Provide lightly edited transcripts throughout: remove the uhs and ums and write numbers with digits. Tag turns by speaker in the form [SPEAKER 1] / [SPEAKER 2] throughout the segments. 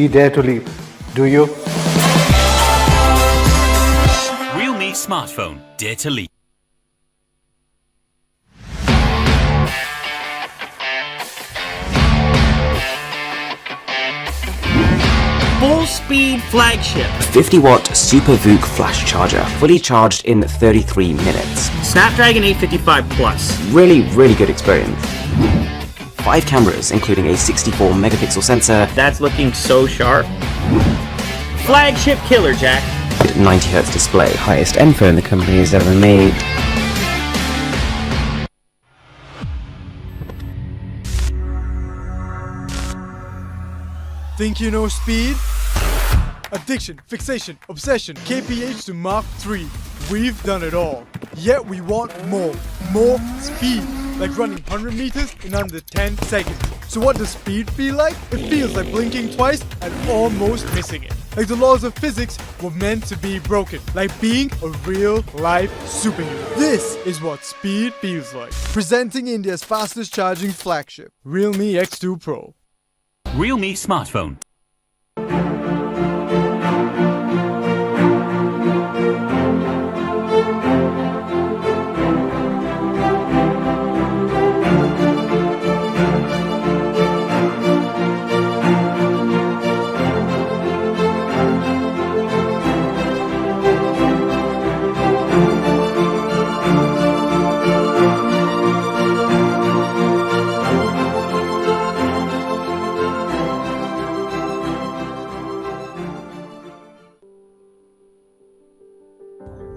[SPEAKER 1] we dare to leap. Do you?
[SPEAKER 2] Realme smartphone, dare to leap.
[SPEAKER 3] Full-speed flagship.
[SPEAKER 4] 50-watt Super VOOC flash charger, fully charged in 33 minutes.
[SPEAKER 3] Snapdragon 855 Plus.
[SPEAKER 4] Really, really good experience. 5 cameras, including a 64-megapixel sensor.
[SPEAKER 3] That's looking so sharp. Flagship killer, Jack.
[SPEAKER 4] 90Hz display, highest end phone the company has ever made.
[SPEAKER 5] Think you know speed? Addiction, fixation, obsession, KPH to Mark 3. We've done it all. Yet we want more. More speed. Like running 100 meters in under 10 seconds. So what does speed feel like? It feels like blinking twice and almost missing it. Like the laws of physics were meant to be broken. Like being a real life superhero. This is what speed feels like. Presenting India's fastest charging flagship, Realme X2 Pro.
[SPEAKER 2] Realme smartphone.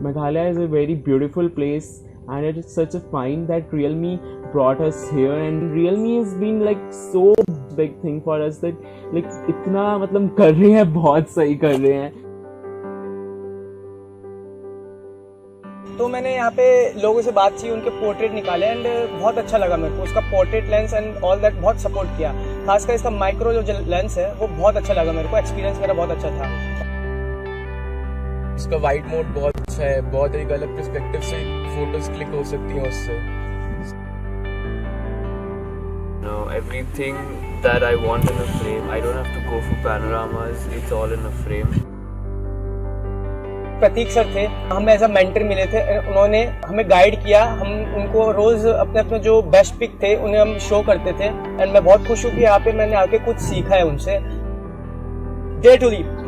[SPEAKER 6] Meghalaya is a very beautiful place and it is such a find that Realme brought us here, and Realme has been like so big thing for us that like इतना मतलब कर रहे हैं, बहुत सही कर रहे हैं.
[SPEAKER 7] तो मैंने यहाँ पे लोगों से बात की, उनके पोर्ट्रेट निकाले एंड बहुत अच्छा लगा मेरे को. उसका portrait lens and all that बहुत सपोर्ट किया. खासकर इसका माइक्रो जो लेंस है वो बहुत अच्छा लगा मेरे को. एक्सपीरियंस मेरा बहुत अच्छा था.
[SPEAKER 8] इसका वाइड मोड बहुत अच्छा है. बहुत एक अलग पर्सपेक्टिव से फोटोज क्लिक हो सकती हैं उससे.
[SPEAKER 9] No, everything that I want in a frame, I don't have to go for panoramas. It's all in a frame.
[SPEAKER 7] Prateek sir थे, हम एज अ मेंटर मिले थे. उन्होंने हमें गाइड किया. हम उनको रोज अपने अपने जो बेस्ट पिक थे उन्हें हम शो करते थे एंड मैं बहुत खुश हूँ कि यहाँ पे मैंने आके कुछ सीखा है उनसे. Dare to leap.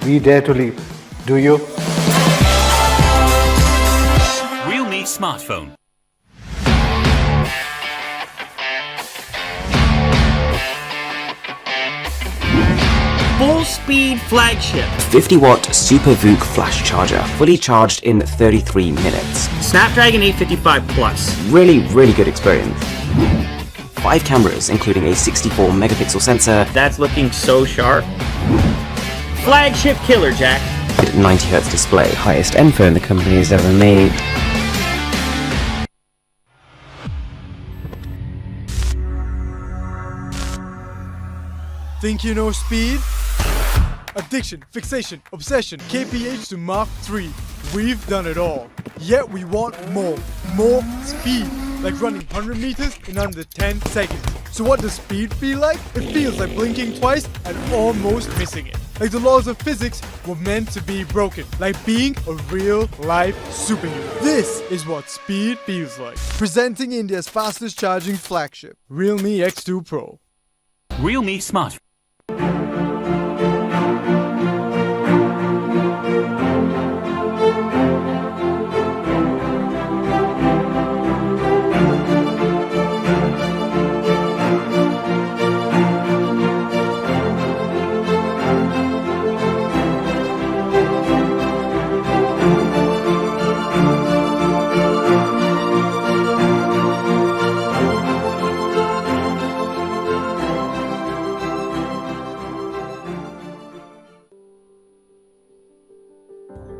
[SPEAKER 1] We dare to leap. Do you?
[SPEAKER 2] Realme smartphone.
[SPEAKER 3] Full speed flagship.
[SPEAKER 4] 50-watt Super VOOC flash charger, fully charged in 33 minutes.
[SPEAKER 3] Snapdragon 855 Plus.
[SPEAKER 4] Really good experience. 5 cameras, including a 64-megapixel sensor,
[SPEAKER 3] That's looking so sharp. Flagship killer, Jack.
[SPEAKER 4] 90Hz display, highest end phone the company has ever made.
[SPEAKER 5] Think you know speed? Addiction, fixation, obsession, KPH to Mark 3. We've done it all. Yet we want more. More speed. Like running 100 meters in under 10 seconds. So what does speed feel like? It feels like blinking twice and almost missing it. Like the laws of physics were meant to be broken. Like being a real life superhero. This is what speed feels like. Presenting India's fastest charging flagship, Realme X2 Pro.
[SPEAKER 2] Realme smartphone.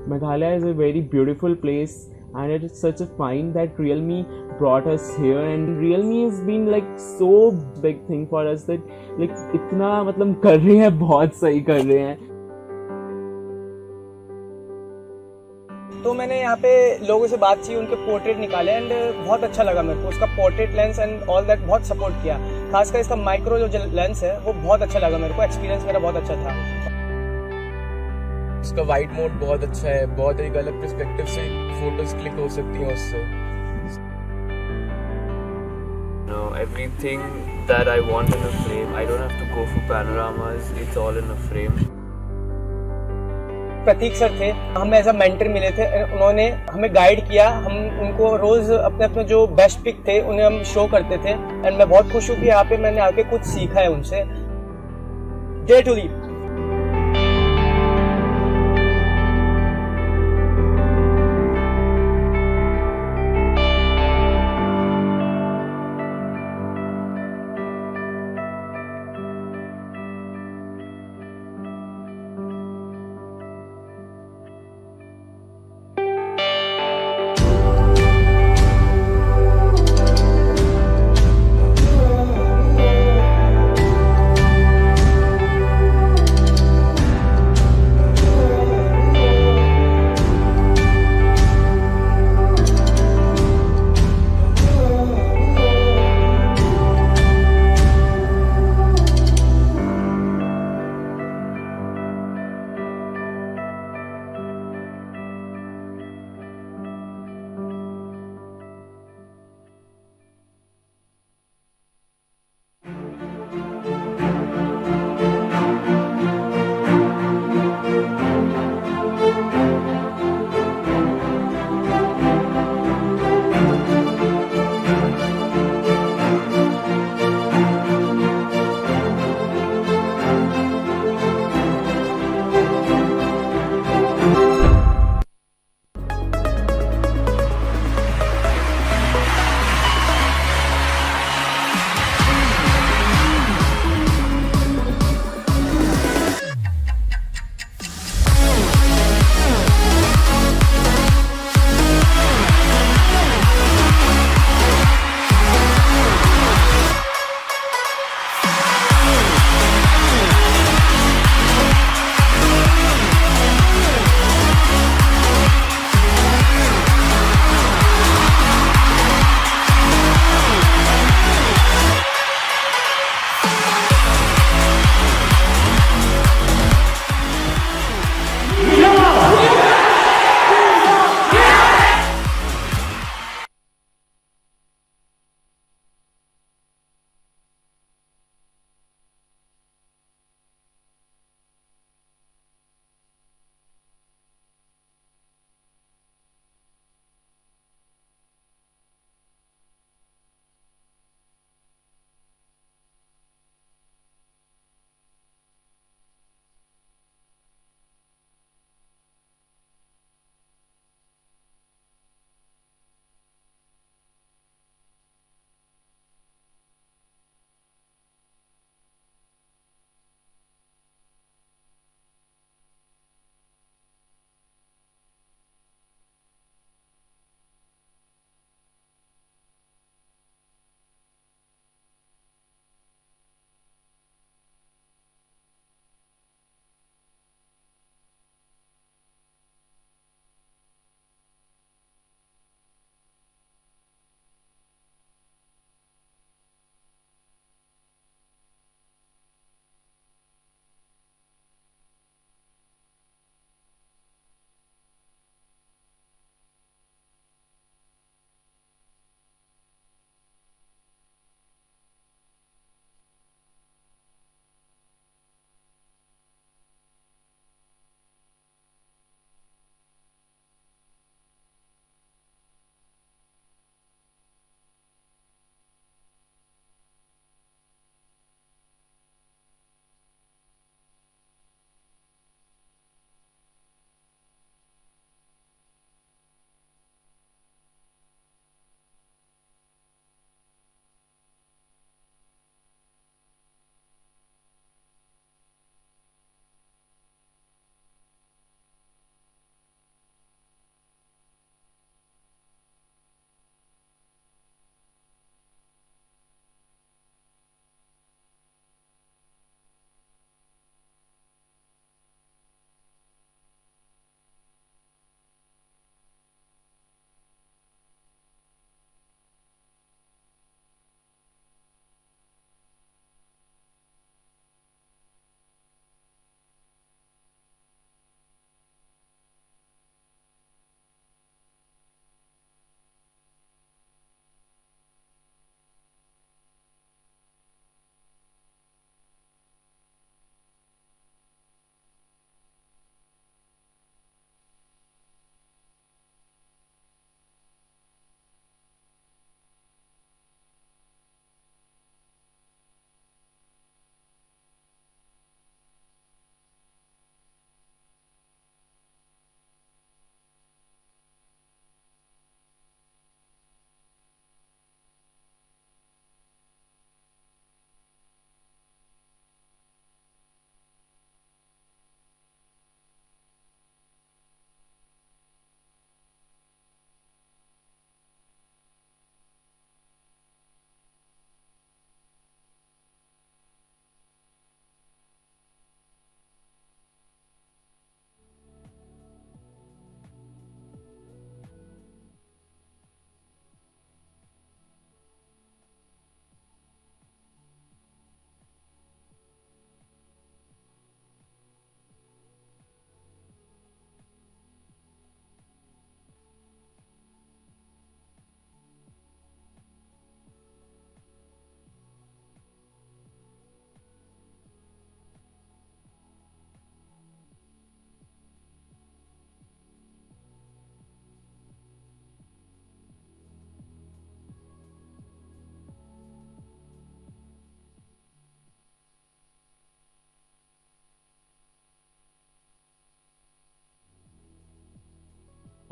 [SPEAKER 6] Meghalaya is a very beautiful place, and it is such a find that Realme brought us here, and Realme has been like so big thing for us that like इतना मतलब कर रहे हैं, बहुत सही कर रहे हैं.
[SPEAKER 7] तो मैंने यहाँ पे लोगों से बात की, उनके पोर्ट्रेट निकाले एंड बहुत अच्छा लगा मेरे को. उसका portrait lens and all that बहुत सपोर्ट किया. खासकर इसका माइक्रो जो लेंस है वो बहुत अच्छा लगा मेरे को. एक्सपीरियंस मेरा बहुत अच्छा था.
[SPEAKER 8] उसका वाइड मोड बहुत अच्छा है, बहुत एक अलग पर्सपेक्टिव से फोटोज क्लिक हो सकती हैं उससे.
[SPEAKER 9] No, everything that I want in a frame, I don't have to go for panoramas, it's all in a frame.
[SPEAKER 7] Prateek sir थे, हमें एज अ मेंटर मिले थे. उन्होंने हमें गाइड किया. हम उनको रोज अपने अपने जो बेस्ट पिक थे उन्हें हम शो करते थे. एंड मैं बहुत खुश हूँ कि यहाँ पे मैंने आके कुछ सीखा है उनसे. Dare to leap.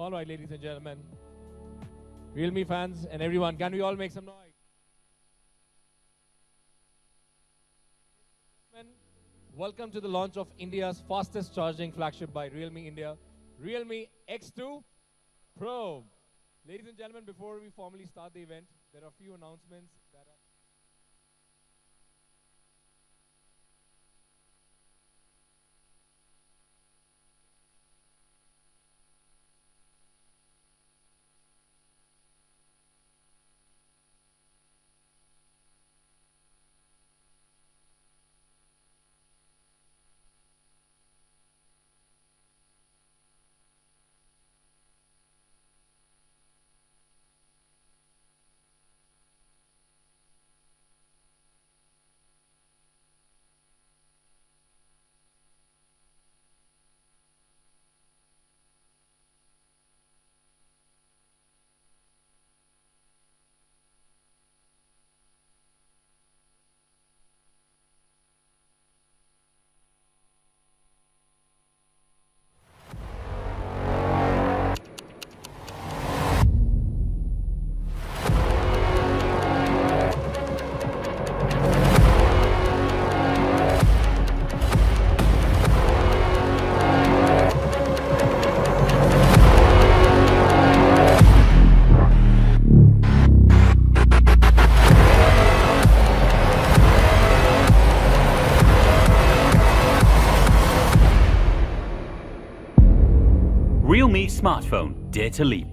[SPEAKER 10] All right, ladies and gentlemen, Realme fans and everyone, can we all make some noise? Welcome to the launch of India's fastest charging flagship by Realme India, Realme X2 Pro. Ladies and gentlemen, before we formally start the event, there are a few announcements that are...
[SPEAKER 2] Realme smartphone. Dare to leap.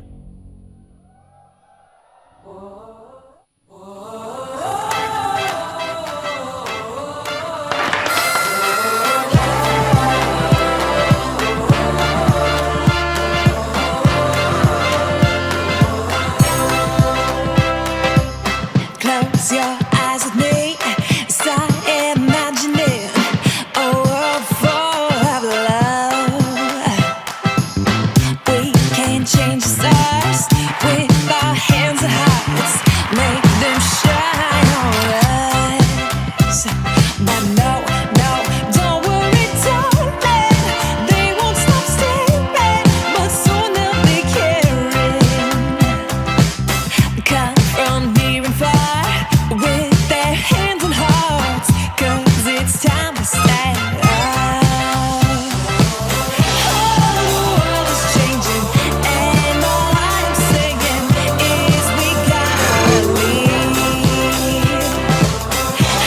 [SPEAKER 11] Close your eyes with me, start imagining a world full of love. We can change the stars with our hands and hearts, make them shine on us. But no, no, don't worry, darling, they won't stop staring, but soon they'll be caring. Come from near and far with their hands and hearts, 'cause it's time to stand up. Oh, the world is changing, and all I'm saying is we gotta believe.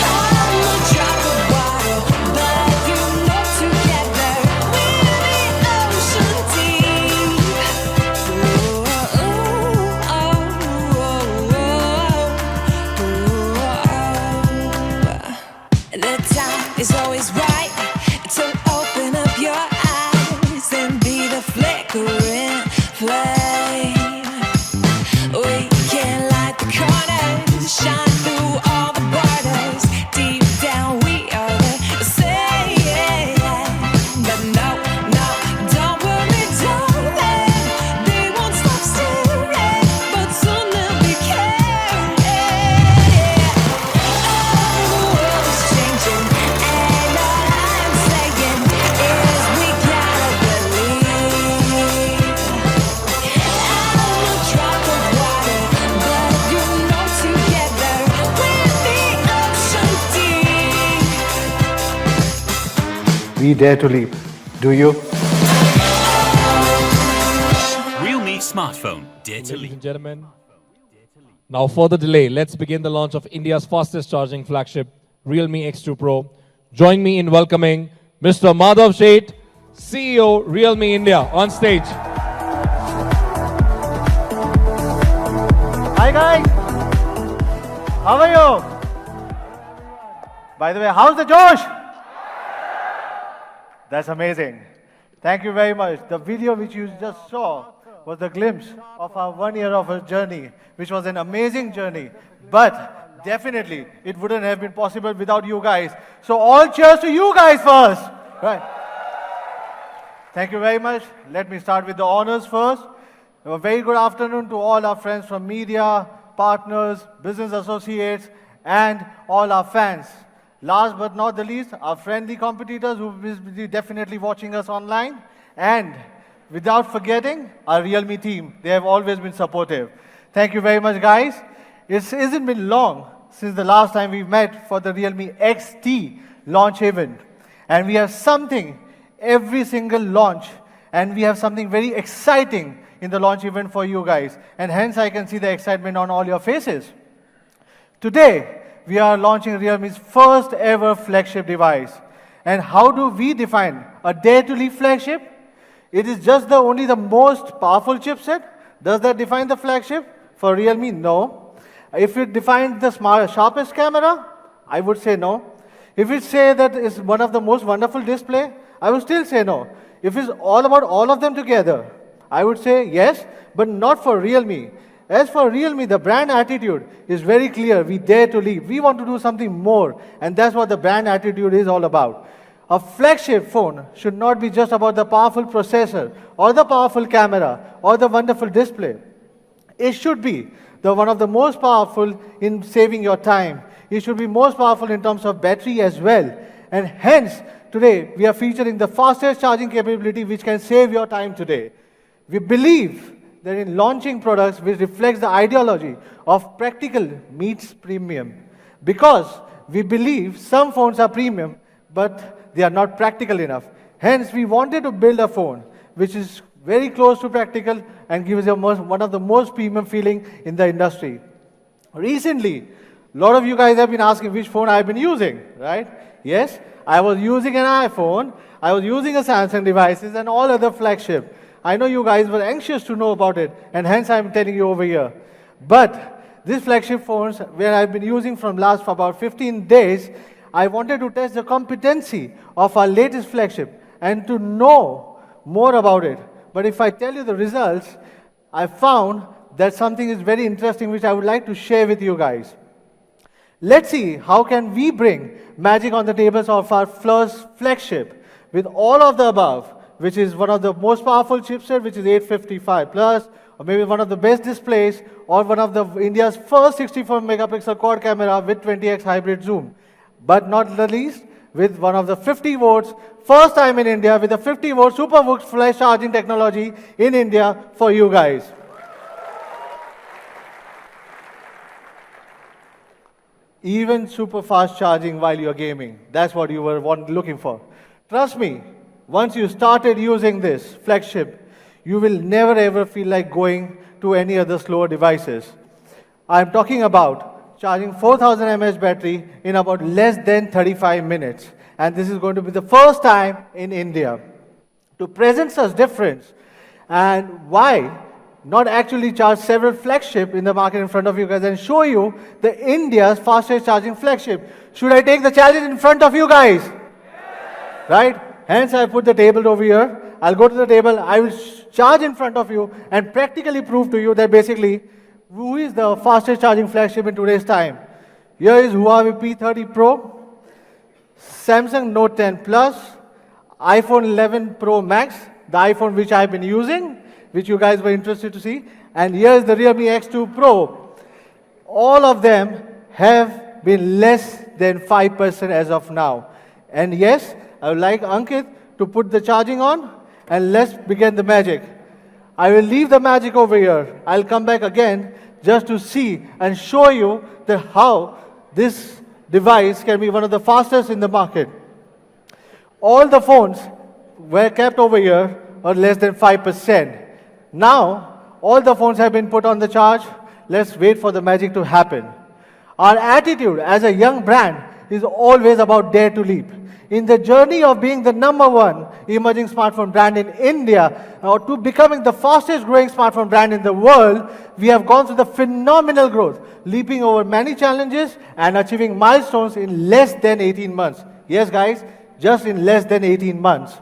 [SPEAKER 11] I'm a drop of water, but you know together we're the ocean deep. The time is always right to open up your eyes and be the flickering flame. We can light the corners, shine through all the borders. Deep down we are the same. But no, no, don't worry, darling, they won't stop staring, but soon they'll be caring. Oh, the world is changing, and all I'm saying is we gotta believe. I'm a drop of water, but you know together we're the ocean deep.
[SPEAKER 1] We dare to leap. Do you?
[SPEAKER 2] Realme smartphone. Dare to
[SPEAKER 10] Ladies
[SPEAKER 2] leap.
[SPEAKER 10] and gentlemen, now for the delay, let's begin the launch of India's fastest charging flagship, Realme X2 Pro. Join me in welcoming Mr. Madhav Sheth, CEO, Realme India, on stage.
[SPEAKER 12] Hi guys, how are you? By the way, how's the Josh? That's amazing. Thank you very much. The video which you just saw was a glimpse of our 1 year of a journey, which was an amazing journey. But definitely, it wouldn't have been possible without you guys. So all cheers to you guys first. Right. Thank you very much. Let me start with the honors first. A very good afternoon to all our friends from media, partners, business associates, and all our fans. Last but not the least, our friendly competitors who will be definitely watching us online. And without forgetting our Realme team. They have always been supportive. Thank you very much, guys. It hasn't been long since the last time we met for the Realme XT launch event. And we have something every single launch, and we have something very exciting in the launch event for you guys. And hence I can see the excitement on all your faces. Today, we are launching Realme's first ever flagship device. And how do we define a dare to leap flagship? It is just only the most powerful chipset. Does that define the flagship? For Realme, no. If it defines the sharpest camera, I would say no. If it say that it's one of the most wonderful display, I would still say no. If it's all about all of them together, I would say yes, but not for Realme. As for Realme, the brand attitude is very clear. We dare to leap. We want to do something more, and that's what the brand attitude is all about. A flagship phone should not be just about the powerful processor or the powerful camera or the wonderful display. It should be one of the most powerful in saving your time. It should be most powerful in terms of battery as well. And hence, today, we are featuring the fastest charging capability which can save your time today. We believe that in launching products which reflects the ideology of practical meets premium. Because we believe some phones are premium, but they are not practical enough. Hence, we wanted to build a phone which is very close to practical and gives you one of the most premium feeling in the industry. Recently, a lot of you guys have been asking which phone I've been using, right? Yes, I was using an iPhone, I was using a Samsung devices and all other flagship. I know you guys were anxious to know about it, and hence I'm telling you over here. But these flagship phones, where I've been using from last for about 15 days, I wanted to test the competency of our latest flagship and to know more about it. But if I tell you the results, I found that something is very interesting which I would like to share with you guys. Let's see how can we bring magic on the tables of our first flagship with all of the above, which is one of the most powerful chipset, which is 855 plus, or maybe one of the best displays, or one of the India's first 64 megapixel quad camera with 20x hybrid zoom. But not the least, with one of the 50 volts, first time in India, with a 50 volt SuperVOOC flash charging technology in India for you guys. Even super fast charging while you're gaming. That's what you were looking for. Trust me, once you started using this flagship, you will never ever feel like going to any other slower devices. I'm talking about charging 4000 mAh battery in about less than 35 minutes. And this is going to be the first time in India. To present such difference, and why not actually charge several flagship in the market in front of you guys and show you the India's fastest charging flagship. Should I take the challenge in front of you guys? Yes. Right? Hence I put the table over here. I'll go to the table, I will charge in front of you and practically prove to you that basically who is the fastest charging flagship in today's time. Here is Huawei P30 Pro, Samsung Note 10 Plus, iPhone 11 Pro Max, the iPhone which I've been using, which you guys were interested to see, and here is the Realme X2 Pro. All of them have been less than 5% as of now. And yes, I would like Ankit to put the charging on, and let's begin the magic. I will leave the magic over here. I'll come back again just to see and show you that how this device can be one of the fastest in the market. All the phones were kept over here or less than 5%. Now, all the phones have been put on the charge. Let's wait for the magic to happen. Our attitude as a young brand is always about dare to leap. In the journey of being the #1 emerging smartphone brand in India, or to becoming the fastest growing smartphone brand in the world, we have gone through the phenomenal growth, leaping over many challenges and achieving milestones in less than 18 months. Yes, guys, just in less than 18 months.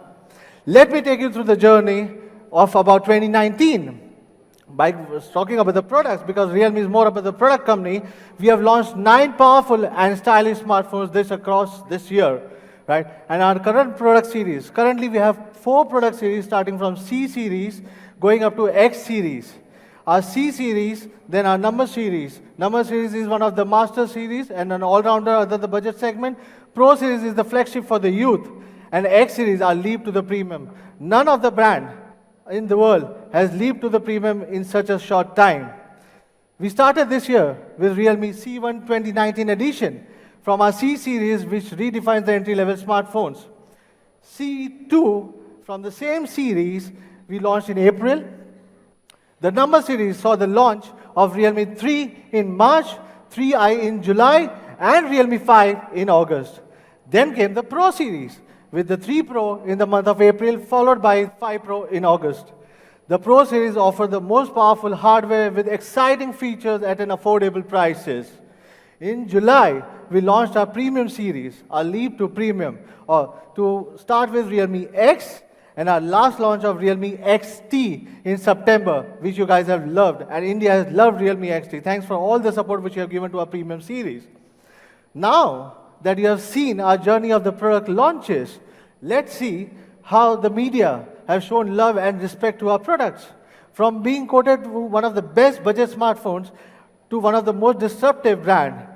[SPEAKER 12] Let me take you through the journey of about 2019. By talking about the products, because Realme is more about the product company, we have launched 9 powerful and stylish smartphones across this year. Right? And our current product series, currently we have 4 product series starting from C series going up to X series. Our C series, then our Number series. Number series is one of the master series and an all-rounder under the budget segment. Pro series is the flagship for the youth. And X series, our leap to the premium. None of the brand in the world has leaped to the premium in such a short time. We started this year with Realme C1 2019 edition from our C series, which redefines the entry-level smartphones. C2 from the same series we launched in April. The number series saw the launch of Realme 3 in March, 3i in July, and Realme 5 in August. Then came the Pro series with the 3 Pro in the month of April, followed by 5 Pro in August. The Pro series offers the most powerful hardware with exciting features at an affordable prices. In July, we launched our premium series, our leap to premium, to start with Realme X, and our last launch of Realme XT in September, which you guys have loved, and India has loved Realme XT. Thanks for all the support which you have given to our premium series. Now that you have seen our journey of the product launches, let's see how the media have shown love and respect to our products. From being quoted one of the best budget smartphones to one of the most disruptive brand,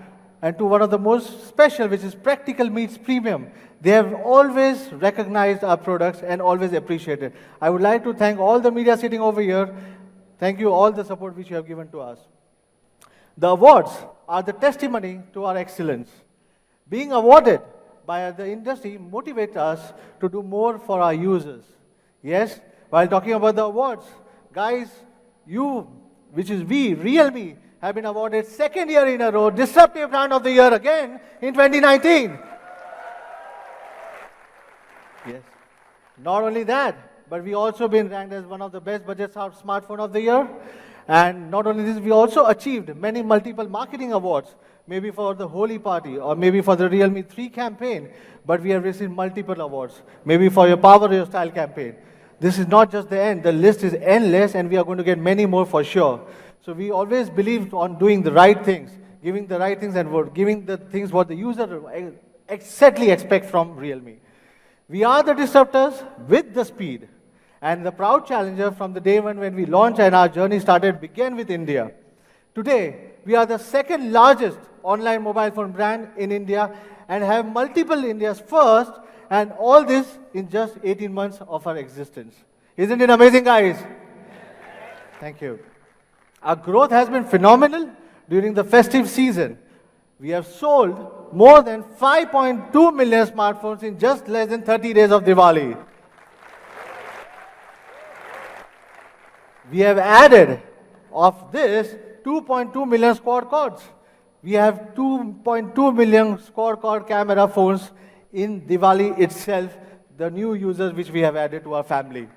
[SPEAKER 12] and to one of the most special, which is Practical Meets Premium. They have always recognized our products and always appreciated. I would like to thank all the media sitting over here. Thank you all the support which you have given to us. The awards are the testimony to our excellence. Being awarded by the industry motivates us to do more for our users. Yes, while talking about the awards, guys, you, which is we, Realme, have been awarded second year in a row Disruptive Brand of the Year again in 2019. Yes. Not only that, but we also been ranked as one of the best budget smartphone of the year. And not only this, we also achieved many multiple marketing awards, maybe for the Holi party or maybe for the Realme 3 campaign, but we have received multiple awards, maybe for your Power Your Style campaign. This is not just the end, the list is endless and we are going to get many more for sure. So we always believe on doing the right things, giving the right things and giving the things what the user exactly expect from Realme. We are the disruptors with the speed and the proud challenger from the day one when we launched and our journey started began with India. Today, we are the second largest online mobile phone brand in India and have multiple India's first, and all this in just 18 months of our existence. Isn't it amazing, guys? Thank you. Our growth has been phenomenal during the festive season. We have sold more than 5.2 million smartphones in just less than 30 days of Diwali. We have added of this 2.2 million squad cards. We have 2.2 million squad card camera phones in Diwali itself, the new users which we have added to our family.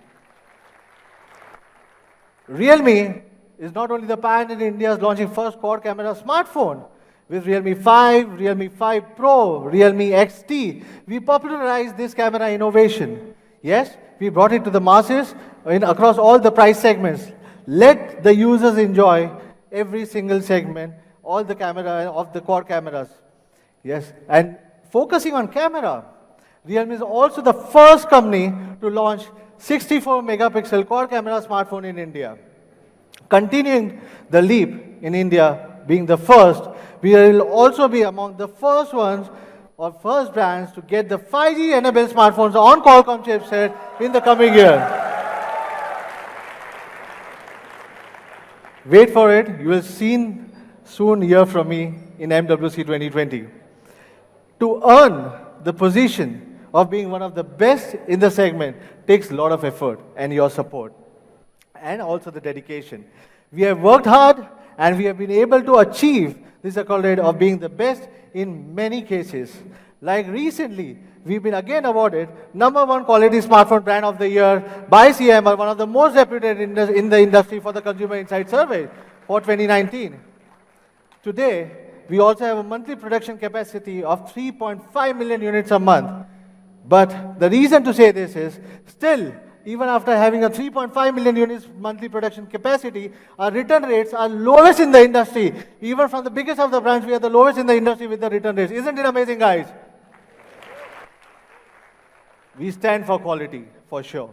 [SPEAKER 12] Realme is not only the pioneer in India's launching first quad camera smartphone. With Realme 5, Realme 5 Pro, Realme XT, we popularized this camera innovation. Yes, we brought it to the masses across all the price segments. Let the users enjoy every single segment, all the camera of the quad cameras. Yes, and focusing on camera, Realme is also the first company to launch 64 megapixel quad camera smartphone in India. Continuing the leap in India, being the first, we will also be among the first ones or first brands to get the 5G enabled smartphones on Qualcomm chipset in the coming year. Wait for it, you will soon hear from me in MWC 2020. To earn the position of being one of the best in the segment takes a lot of effort and your support, and also the dedication. We have worked hard and we have been able to achieve this accolade of being the best in many cases. Like recently, we've been again awarded #1 quality smartphone brand of the year by CMR, one of the most reputed in the industry for the Consumer Insight Survey for 2019. Today, we also have a monthly production capacity of 3.5 million units a month. But the reason to say this is, still, even after having a 3.5 million units monthly production capacity, our return rates are lowest in the industry. Even from the biggest of the brands, we are the lowest in the industry with the return rates. Isn't it amazing, guys? We stand for quality, for sure.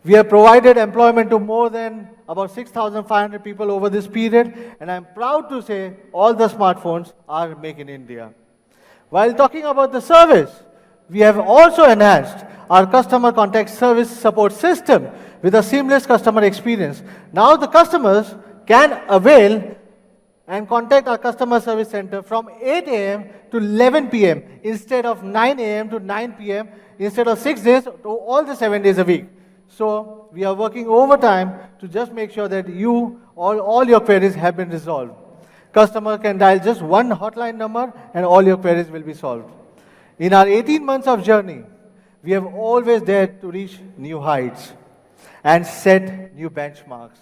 [SPEAKER 12] We have provided employment to more than about 6,500 people over this period, and I'm proud to say all the smartphones are made in India. While talking about the service, we have also enhanced our customer contact service support system with a seamless customer experience. Now the customers can avail and contact our customer service center from 8 a.m. to 11 p.m. instead of 9 a.m. to 9 p.m. instead of 6 days to all the 7 days a week. So we are working overtime to just make sure that all your queries have been resolved. Customer can dial just one hotline number and all your queries will be solved. In our 18 months of journey, we have always dared to reach new heights and set new benchmarks.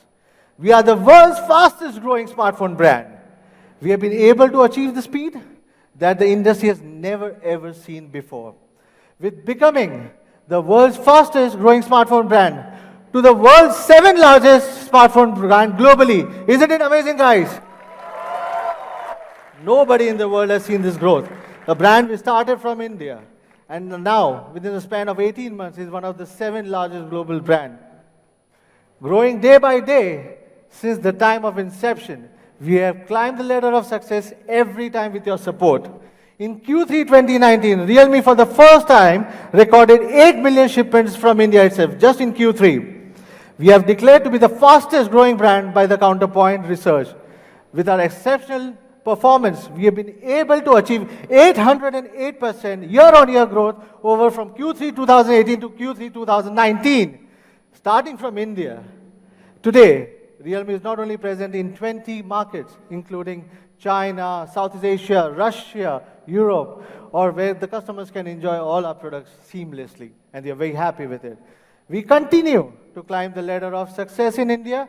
[SPEAKER 12] We are the world's fastest growing smartphone brand. We have been able to achieve the speed that the industry has never ever seen before. With becoming the world's fastest growing smartphone brand to the world's 7th largest smartphone brand globally. Isn't it amazing, guys? Nobody in the world has seen this growth. The brand we started from India and now within a span of 18 months is one of the 7th largest global brand. Growing day by day since the time of inception, we have climbed the ladder of success every time with your support. In Q3 2019, Realme for the first time recorded 8 million shipments from India itself, just in Q3. We have declared to be the fastest growing brand by the Counterpoint research. With our exceptional performance, we have been able to achieve 808% year-on-year growth over from Q3 2018 to Q3 2019. Starting from India, today, Realme is not only present in 20 markets, including China, Southeast Asia, Russia, Europe, or where the customers can enjoy all our products seamlessly, and they are very happy with it. We continue to climb the ladder of success in India.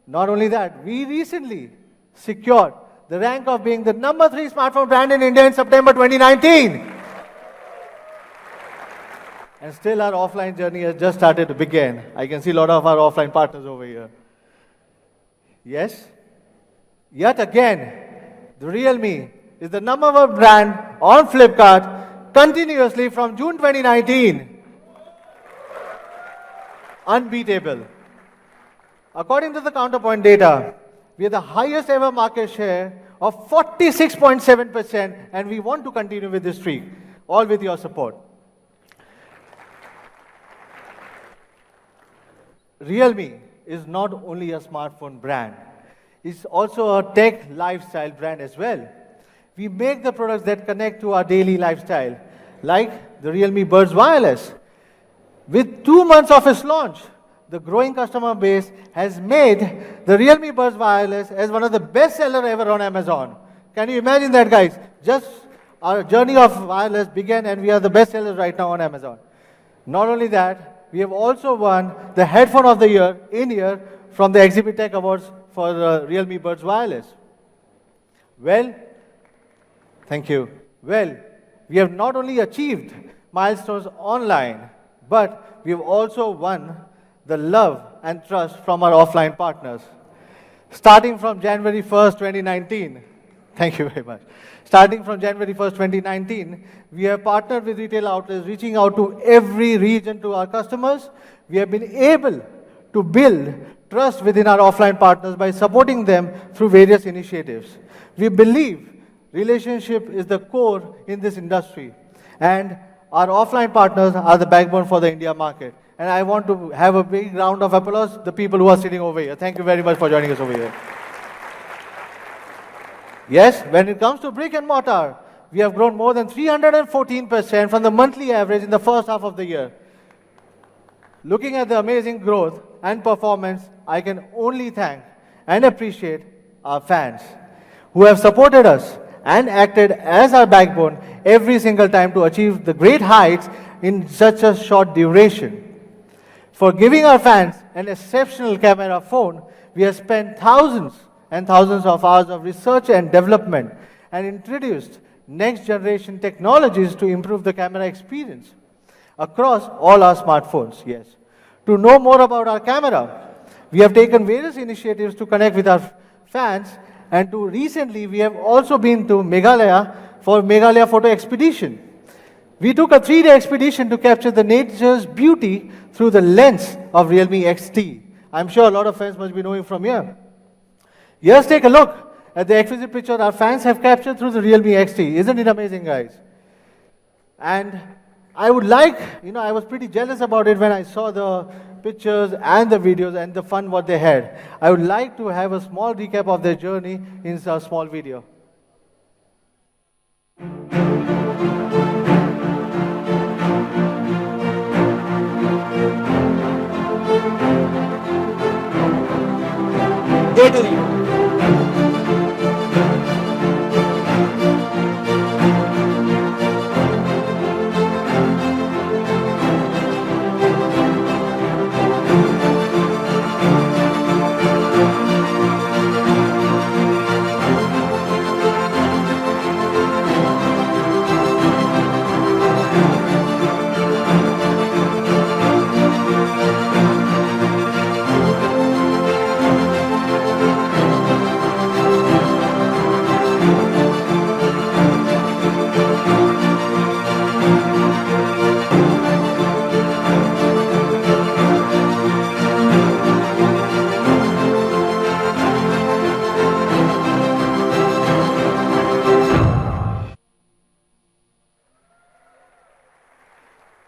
[SPEAKER 12] Not only that, we recently secured the rank of being the number 3 smartphone brand in India in September 2019. And still our offline journey has just started to begin. I can see a lot of our offline partners over here. Yes? Yet again, the Realme is the number 1 brand on Flipkart continuously from June 2019. Unbeatable. According to the Counterpoint data, we have the highest ever market share of 46.7%, and we want to continue with this streak, all with your support. Realme is not only a smartphone brand, it's also a tech lifestyle brand as well. We make the products that connect to our daily lifestyle, like the Realme Buds Wireless. With 2 months of its launch, the growing customer base has made the Realme Buds Wireless as one of the best sellers ever on Amazon. Can you imagine that, guys? Just our journey of wireless began and we are the best sellers right now on Amazon. Not only that, we have also won the Headphone of the Year in-ear from the Exhibit Tech Awards for the Realme Buds Wireless. Well, thank you. Well, we have not only achieved milestones online, but we have also won the love and trust from our offline partners. Starting from January 1st, 2019, thank you very much. Starting from January 1st, 2019, we have partnered with retail outlets, reaching out to every region to our customers. We have been able to build trust within our offline partners by supporting them through various initiatives. We believe relationship is the core in this industry, and our offline partners are the backbone for the India market. And I want to have a big round of applause to the people who are sitting over here. Thank you very much for joining us over here. Yes, when it comes to brick and mortar, we have grown more than 314% from the monthly average in the first half of the year. Looking at the amazing growth and performance, I can only thank and appreciate our fans who have supported us and acted as our backbone every single time to achieve the great heights in such a short duration. For giving our fans an exceptional camera phone, we have spent thousands and thousands of hours of research and development and introduced next generation technologies to improve the camera experience across all our smartphones. Yes. To know more about our camera, we have taken various initiatives to connect with our fans, and recently we have also been to Meghalaya for Meghalaya Photo Expedition. We took a 3-day expedition to capture the nature's beauty through the lens of Realme XT. I'm sure a lot of fans must be knowing from here. Just take a look at the exquisite picture our fans have captured through the Realme XT. Isn't it amazing, guys? And I would like, I was pretty jealous about it when I saw the pictures and the videos and the fun what they had. I would like to have a small recap of their journey in a small video.
[SPEAKER 7] Dare to lead.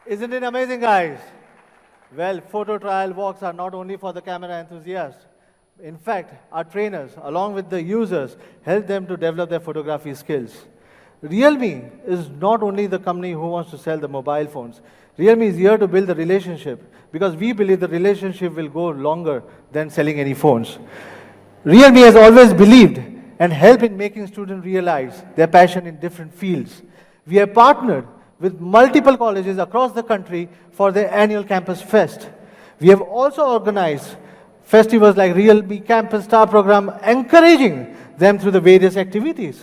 [SPEAKER 12] Isn't it amazing, guys? Well, photo trial walks are not only for the camera enthusiasts. In fact, our trainers, along with the users, help them to develop their photography skills. Realme is not only the company who wants to sell the mobile phones. Realme is here to build the relationship because we believe the relationship will go longer than selling any phones. Realme has always believed and helped in making students realize their passion in different fields. We have partnered with multiple colleges across the country for their annual Campus Fest. We have also organized festivals like Realme Campus Star Program, encouraging them through the various activities.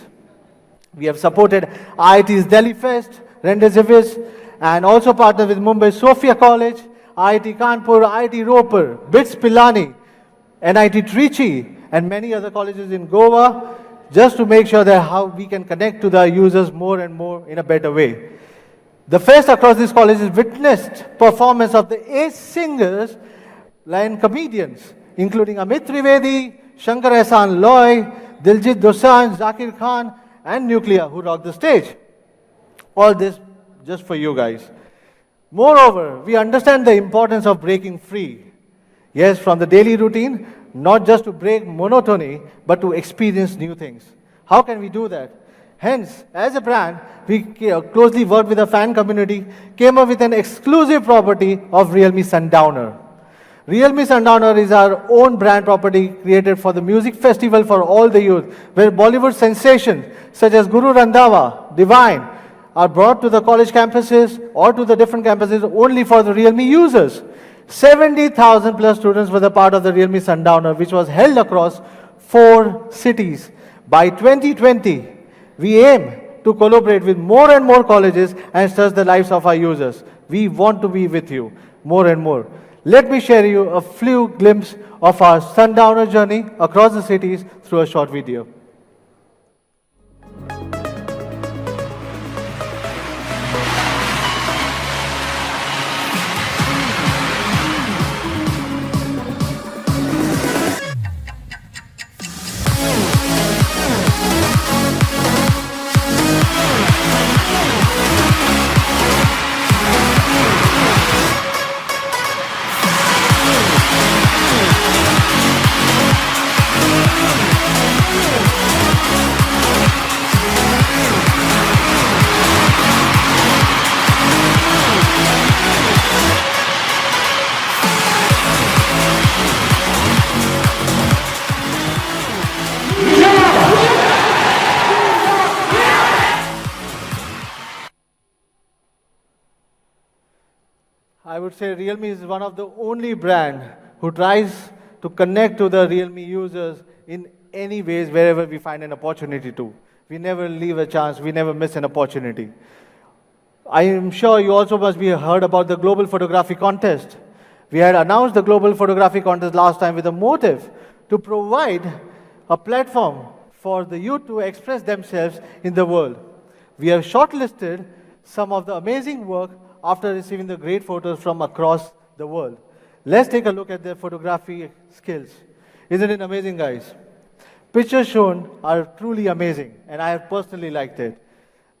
[SPEAKER 12] We have supported IIT's Delhi Fest, Rendezvous, and also partnered with Mumbai Sophia College, IIT Kanpur, IIT Ropar, BITS Pilani, NIT Trichy, and many other colleges in Goa, just to make sure that how we can connect to the users more and more in a better way. The fest across these colleges witnessed performance of the ace singers and comedians, including Amit Trivedi, Shankar Ehsaan Loy, Diljit Dosanjh, Zakir Khan, and Nuclear, who rocked the stage. All this just for you guys. Moreover, we understand the importance of breaking free. Yes, from the daily routine, not just to break monotony, but to experience new things. How can we do that? Hence, as a brand, we closely worked with the fan community, came up with an exclusive property of Realme Sundowner. Realme Sundowner is our own brand property created for the music festival for all the youth, where Bollywood sensations such as Guru Randhawa, Divine, are brought to the college campuses or to the different campuses only for the Realme users. 70,000 plus students were the part of the Realme Sundowner, which was held across 4 cities. By 2020, we aim to collaborate with more and more colleges and touch the lives of our users. We want to be with you more and more. Let me share you a few glimpses of our Sundowner journey across the cities through a short video. I would say Realme is one of the only brand who tries to connect to the Realme users in any ways wherever we find an opportunity to. We never leave a chance, we never miss an opportunity. I am sure you also must be heard about the Global Photography Contest. We had announced the Global Photography Contest last time with a motive to provide a platform for the youth to express themselves in the world. We have shortlisted some of the amazing work after receiving the great photos from across the world. Let's take a look at their photography skills. Isn't it amazing, guys? Pictures shown are truly amazing, and I have personally liked it.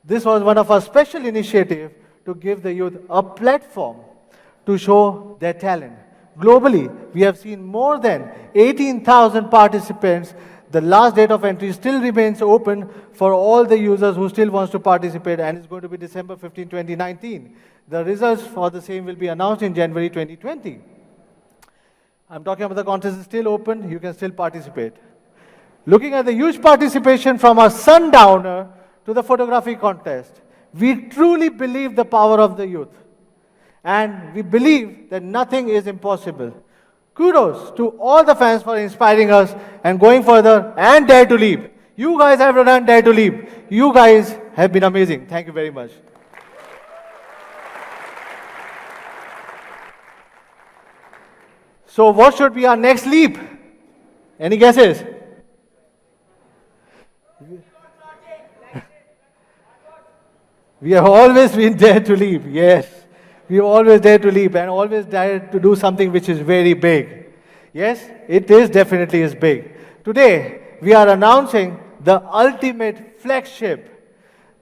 [SPEAKER 12] This was one of our special initiatives to give the youth a platform to show their talent. globally, we have seen more than 18,000 participants. The last date of entry still remains open for all the users who still wants to participate, and it's going to be December 15, 2019. The results for the same will be announced in January 2020. I'm talking about the contest is still open, you can still participate. Looking at the huge participation from our sundowner to the photography contest, we truly believe the power of the youth. And we believe that nothing is impossible. Kudos to all the fans for inspiring us and going further and Dare to Leap. You guys have done Dare to Leap. You guys have been amazing. Thank you very much. So what should be our next leap? Any guesses? We have always been Dare to Leap, yes. We have always dared to leap and always dared to do something which is very big. Yes, it is definitely is big. Today, we are announcing the ultimate flagship.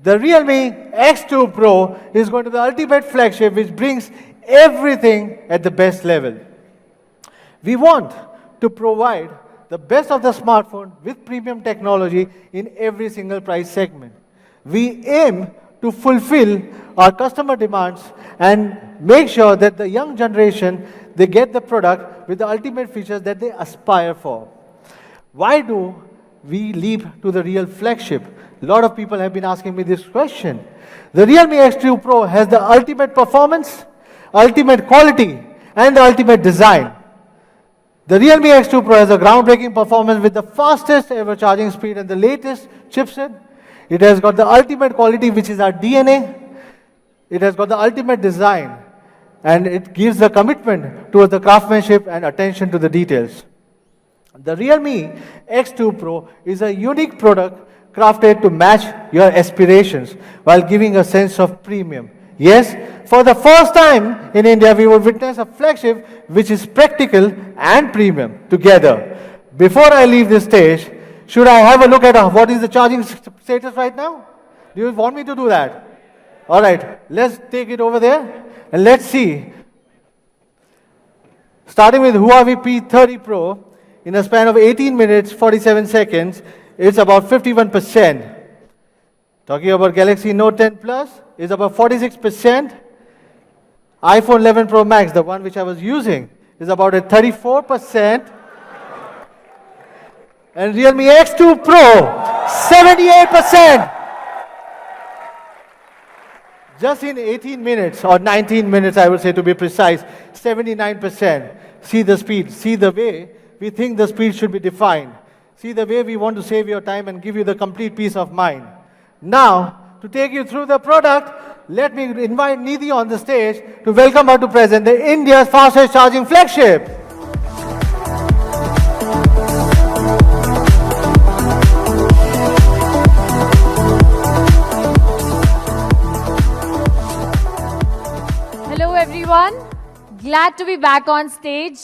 [SPEAKER 12] The Realme X2 Pro is going to be the ultimate flagship which brings everything at the best level. We want to provide the best of the smartphone with premium technology in every single price segment. We aim to fulfill our customer demands and make sure that the young generation, they get the product with the ultimate features that they aspire for. Why do we leap to the real flagship? A lot of people have been asking me this question. The Realme X2 Pro has the ultimate performance, ultimate quality, and the ultimate design. The Realme X2 Pro has a groundbreaking performance with the fastest ever charging speed and the latest chipset. It has got the ultimate quality, which is our DNA. It has got the ultimate design, and it gives the commitment towards the craftsmanship and attention to the details. The Realme X2 Pro is a unique product crafted to match your aspirations while giving a sense of premium. Yes, for the first time in India, we will witness a flagship which is practical and premium together. Before I leave this stage, should I have a look at what is the charging status right now? Do you want me to do that? All right, let's take it over there and let's see. Starting with Huawei P30 Pro, in a span of 18 minutes, 47 seconds, it's about 51%. Talking about Galaxy Note 10 Plus, is about 46%. iPhone 11 Pro Max, the one which I was using, is about at 34%. And Realme X2 Pro, 78%. Just in 18 minutes, or 19 minutes I would say to be precise, 79%. See the speed, see the way we think the speed should be defined. See the way we want to save your time and give you the complete peace of mind. Now, to take you through the product, let me invite Nidhi on the stage to welcome her to present the India's fastest charging flagship.
[SPEAKER 13] Hello everyone, glad to be back on stage.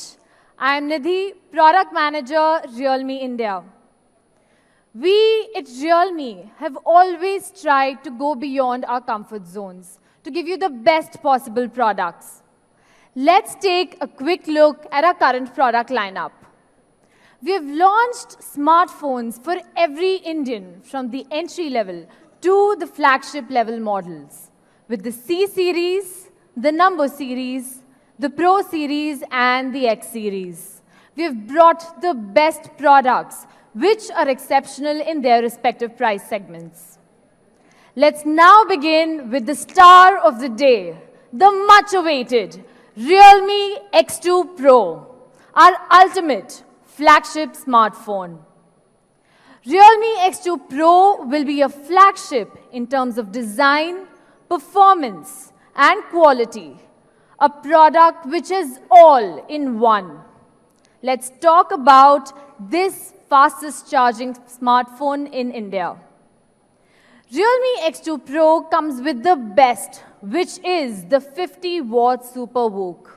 [SPEAKER 13] I am Nidhi, Product Manager, Realme India. We at Realme have always tried to go beyond our comfort zones to give you the best possible products. Let's take a quick look at our current product lineup. We have launched smartphones for every Indian from the entry level to the flagship level models with the C series, the Number series, the Pro series and the X series. We have brought the best products which are exceptional in their respective price segments. Let's now begin with the star of the day, the much-awaited Realme X2 Pro, our ultimate flagship smartphone. Realme X2 Pro will be a flagship in terms of design, performance, and quality, a product which is all in one. Let's talk about this fastest charging smartphone in India. Realme X2 Pro comes with the best, which is the 50-watt Super VOOC.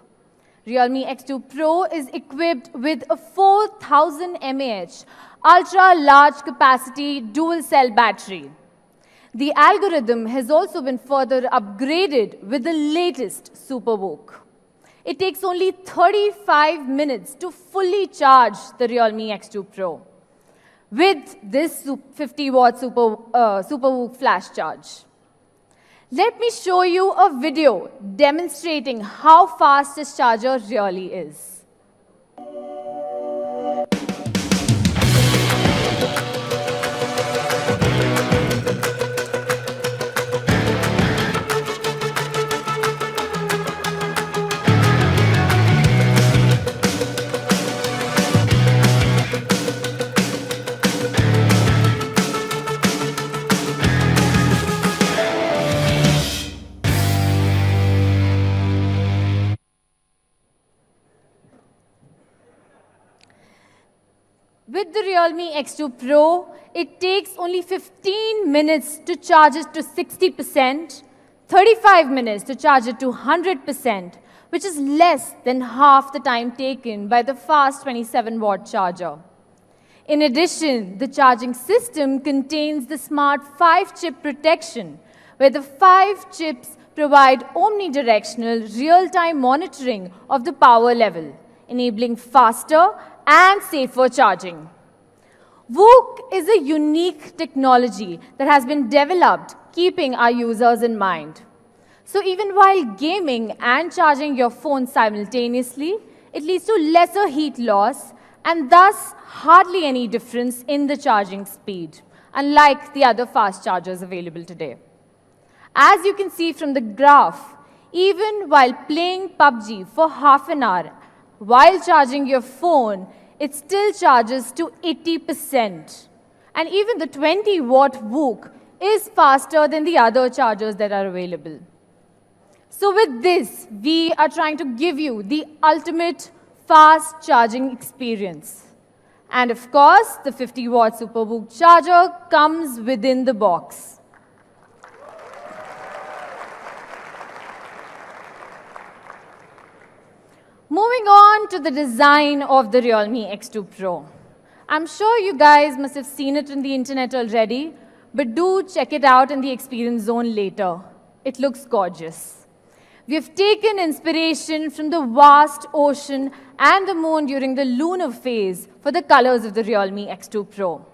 [SPEAKER 13] Realme X2 Pro is equipped with a 4000 mAh ultra-large capacity dual-cell battery. The algorithm has also been further upgraded with the latest Super VOOC. it takes only 35 minutes to fully charge the Realme X2 Pro with this 50-watt SuperVOOC flash charge. Let me show you a video demonstrating how fast this charger really is. With the Realme X2 Pro, it takes only 15 minutes to charge it to 60%, 35 minutes to charge it to 100%, which is less than half the time taken by the fast 27-watt charger. In addition, the charging system contains the smart 5-chip protection, where the 5 chips provide omnidirectional real-time monitoring of the power level, enabling faster and safer charging. VOOC is a unique technology that has been developed keeping our users in mind. So even while gaming and charging your phone simultaneously, it leads to lesser heat loss and thus hardly any difference in the charging speed, unlike the other fast chargers available today. As you can see from the graph, even while playing PUBG for half an hour, while charging your phone, it still charges to 80%. And even the 20-watt VOOC is faster than the other chargers that are available. So with this, we are trying to give you the ultimate fast charging experience. And of course, the 50-watt SuperVOOC charger comes within the box. Moving on to the design of the Realme X2 Pro. I'm sure you guys must have seen it on the internet already, but do check it out in the experience zone later. It looks gorgeous. We have taken inspiration from the vast ocean and the moon during the lunar phase for the colors of the Realme X2 Pro,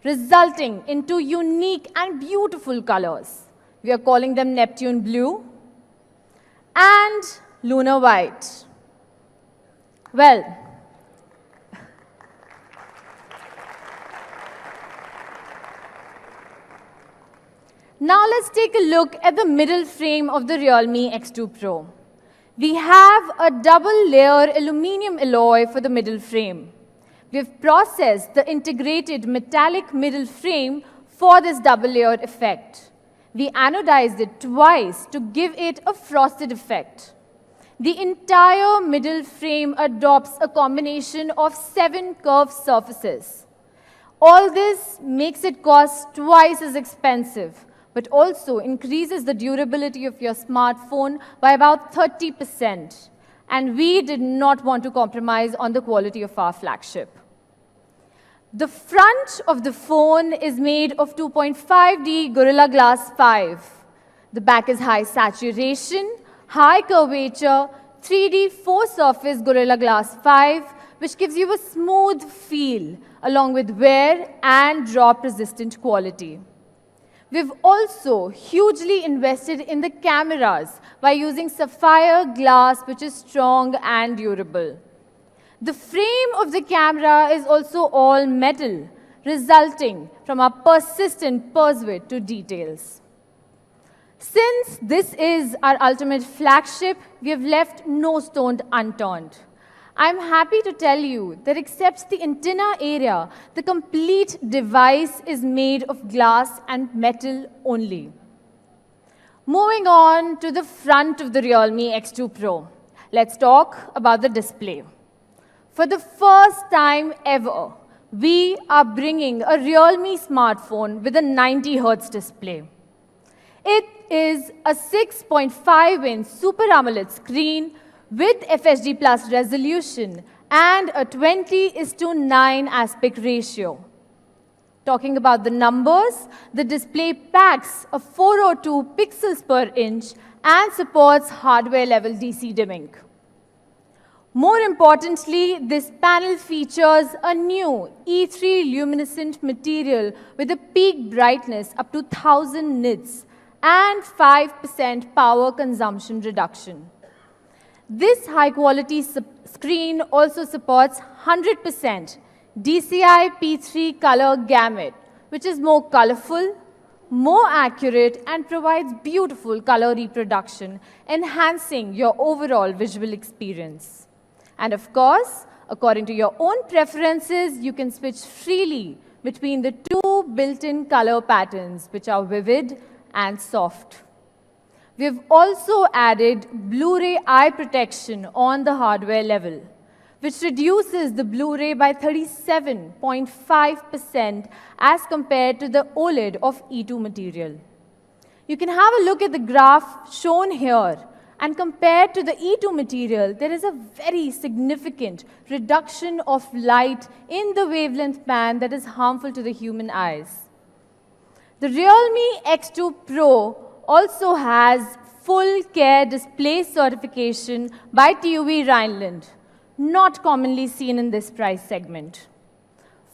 [SPEAKER 13] resulting in 2 unique and beautiful colors. We are calling them Neptune Blue and Lunar White. Well, now let's take a look at the middle frame of the Realme X2 Pro. We have a double-layer aluminum alloy for the middle frame. We have processed the integrated metallic middle frame for this double-layered effect. We anodized it twice to give it a frosted effect. The entire middle frame adopts a combination of 7 curved surfaces. All this makes it cost twice as expensive, but also increases the durability of your smartphone by about 30%. And we did not want to compromise on the quality of our flagship. The front of the phone is made of 2.5D Gorilla Glass 5. The back is high saturation, high curvature, 3D 4-surface Gorilla Glass 5, which gives you a smooth feel, along with wear and drop-resistant quality. We've also hugely invested in the cameras by using sapphire glass, which is strong and durable. The frame of the camera is also all metal, resulting from our persistent pursuit to details. Since this is our ultimate flagship, we have left no stone unturned. I'm happy to tell you that except the antenna area, the complete device is made of glass and metal only. Moving on to the front of the Realme X2 Pro, let's talk about the display. For the first time ever, we are bringing a Realme smartphone with a 90 Hz display. It is a 6.5-inch Super AMOLED screen with FHD Plus resolution and a 20:9 aspect ratio. Talking about the numbers, the display packs a 402 pixels per inch and supports hardware-level DC dimming. More importantly, this panel features a new E3 luminescent material with a peak brightness up to 1000 nits and 5% power consumption reduction. This high-quality screen also supports 100% DCI P3 color gamut, which is more colorful, more accurate, and provides beautiful color reproduction, enhancing your overall visual experience. And of course, according to your own preferences, you can switch freely between the two built-in color patterns, which are vivid and soft. We have also added Blu-ray eye protection on the hardware level, which reduces the Blu-ray by 37.5% as compared to the OLED of E2 material. You can have a look at the graph shown here, and compared to the E2 material, there is a very significant reduction of light in the wavelength band that is harmful to the human eyes. The Realme X2 Pro also has full care display certification by TÜV Rheinland, not commonly seen in this price segment.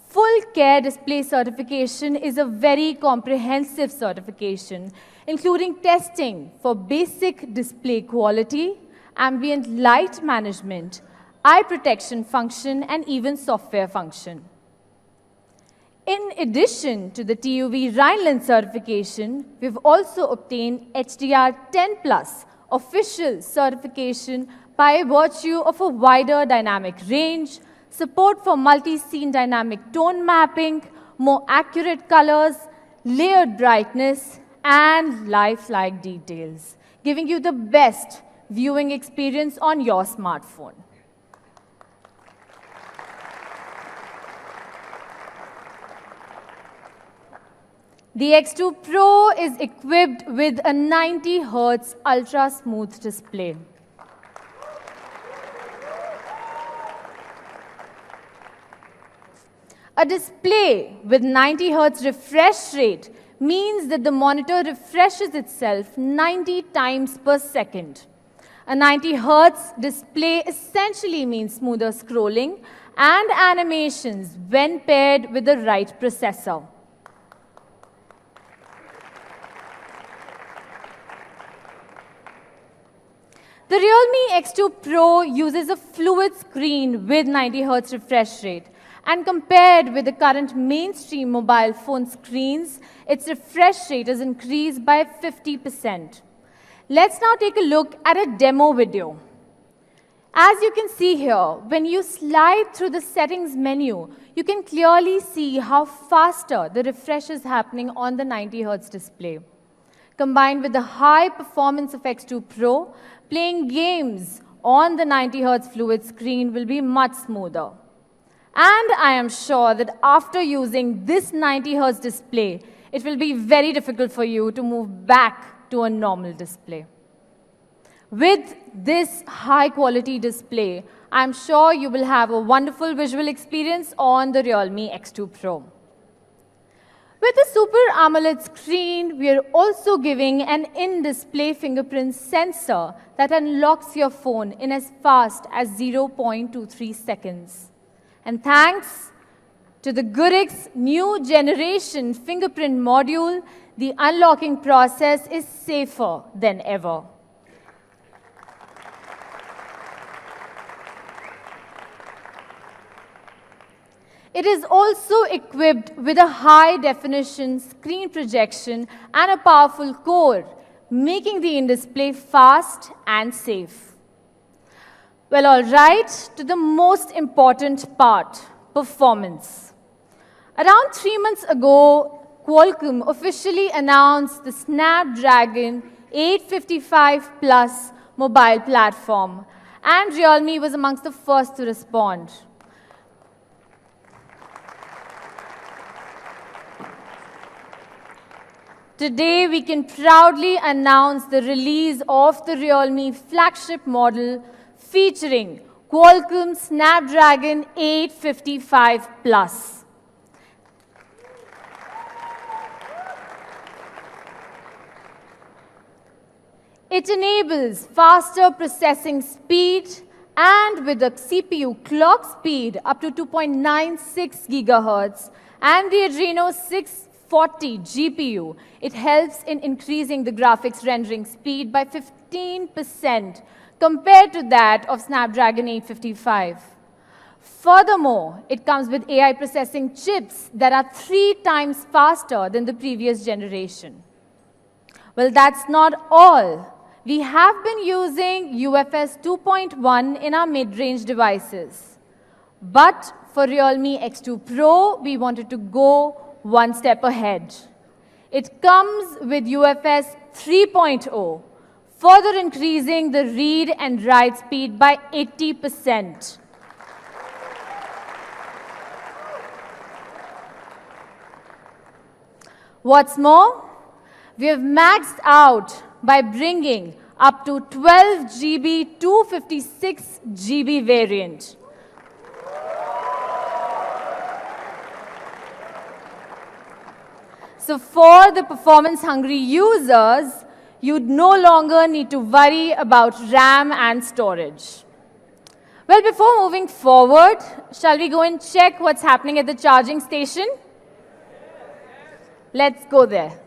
[SPEAKER 13] Full care display certification is a very comprehensive certification, including testing for basic display quality, ambient light management, eye protection function, and even software function. In addition to the TÜV Rheinland certification, we've also obtained HDR10+ official certification by virtue of a wider dynamic range, support for multi-scene dynamic tone mapping, more accurate colors, layered brightness, and lifelike details, giving you the best viewing experience on your smartphone. The X2 Pro is equipped with a 90 Hz ultra smooth display. A display with 90 Hz refresh rate means that the monitor refreshes itself 90 times per second. A 90 Hz display essentially means smoother scrolling and animations when paired with the right processor. The Realme X2 Pro uses a fluid screen with 90 Hz refresh rate, and compared with the current mainstream mobile phone screens, its refresh rate is increased by 50%. Let's now take a look at a demo video. As you can see here, when you slide through the settings menu, you can clearly see how faster the refresh is happening on the 90 Hz display. Combined with the high performance of X2 Pro, playing games on the 90 Hz fluid screen will be much smoother. And I am sure that after using this 90 Hz display, it will be very difficult for you to move back to a normal display. With this high quality display, I'm sure you will have a wonderful visual experience on the Realme X2 Pro. With the Super AMOLED screen, we are also giving an in-display fingerprint sensor that unlocks your phone in as fast as 0.23 seconds. And thanks to the Goerix new generation fingerprint module, the unlocking process is safer than ever. It is also equipped with a high-definition screen projection and a powerful core, making the in-display fast and safe. Well, all right, to the most important part, performance. Around 3 months ago, Qualcomm officially announced the Snapdragon 855 Plus mobile platform, and Realme was amongst the first to respond. Today, we can proudly announce the release of the Realme flagship model featuring Qualcomm Snapdragon 855 Plus. It enables faster processing speed and with a CPU clock speed up to 2.96 gigahertz and the Adreno 640 GPU, it helps in increasing the graphics rendering speed by 15% compared to that of Snapdragon 855. Furthermore, it comes with AI processing chips that are 3 times faster than the previous generation. Well, that's not all. We have been using UFS 2.1 in our mid-range devices. But for Realme X2 Pro, we wanted to go one step ahead. It comes with UFS 3.0, further increasing the read and write speed by 80%. What's more, we have maxed out by bringing up to 12 GB 256 GB variant. So for the performance-hungry users, you'd no longer need to worry about RAM and storage. Well, before moving forward, shall we go and check what's happening at the charging station? Let's go there.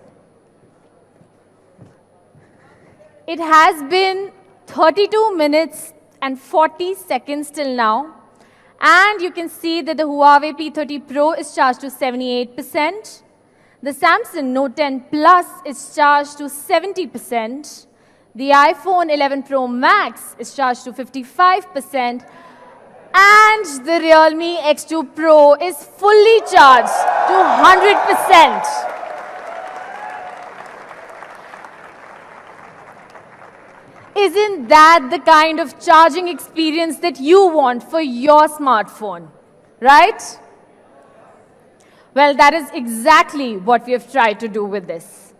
[SPEAKER 13] It has been 32 minutes and 40 seconds till now, and you can see that the Huawei P30 Pro is charged to 78%. The Samsung Note 10 Plus is charged to 70%. The iPhone 11 Pro Max is charged to 55%. And the Realme X2 Pro is fully charged to 100%. Isn't that the kind of charging experience that you want for your smartphone, right? Well, that is exactly what we have tried to do with this.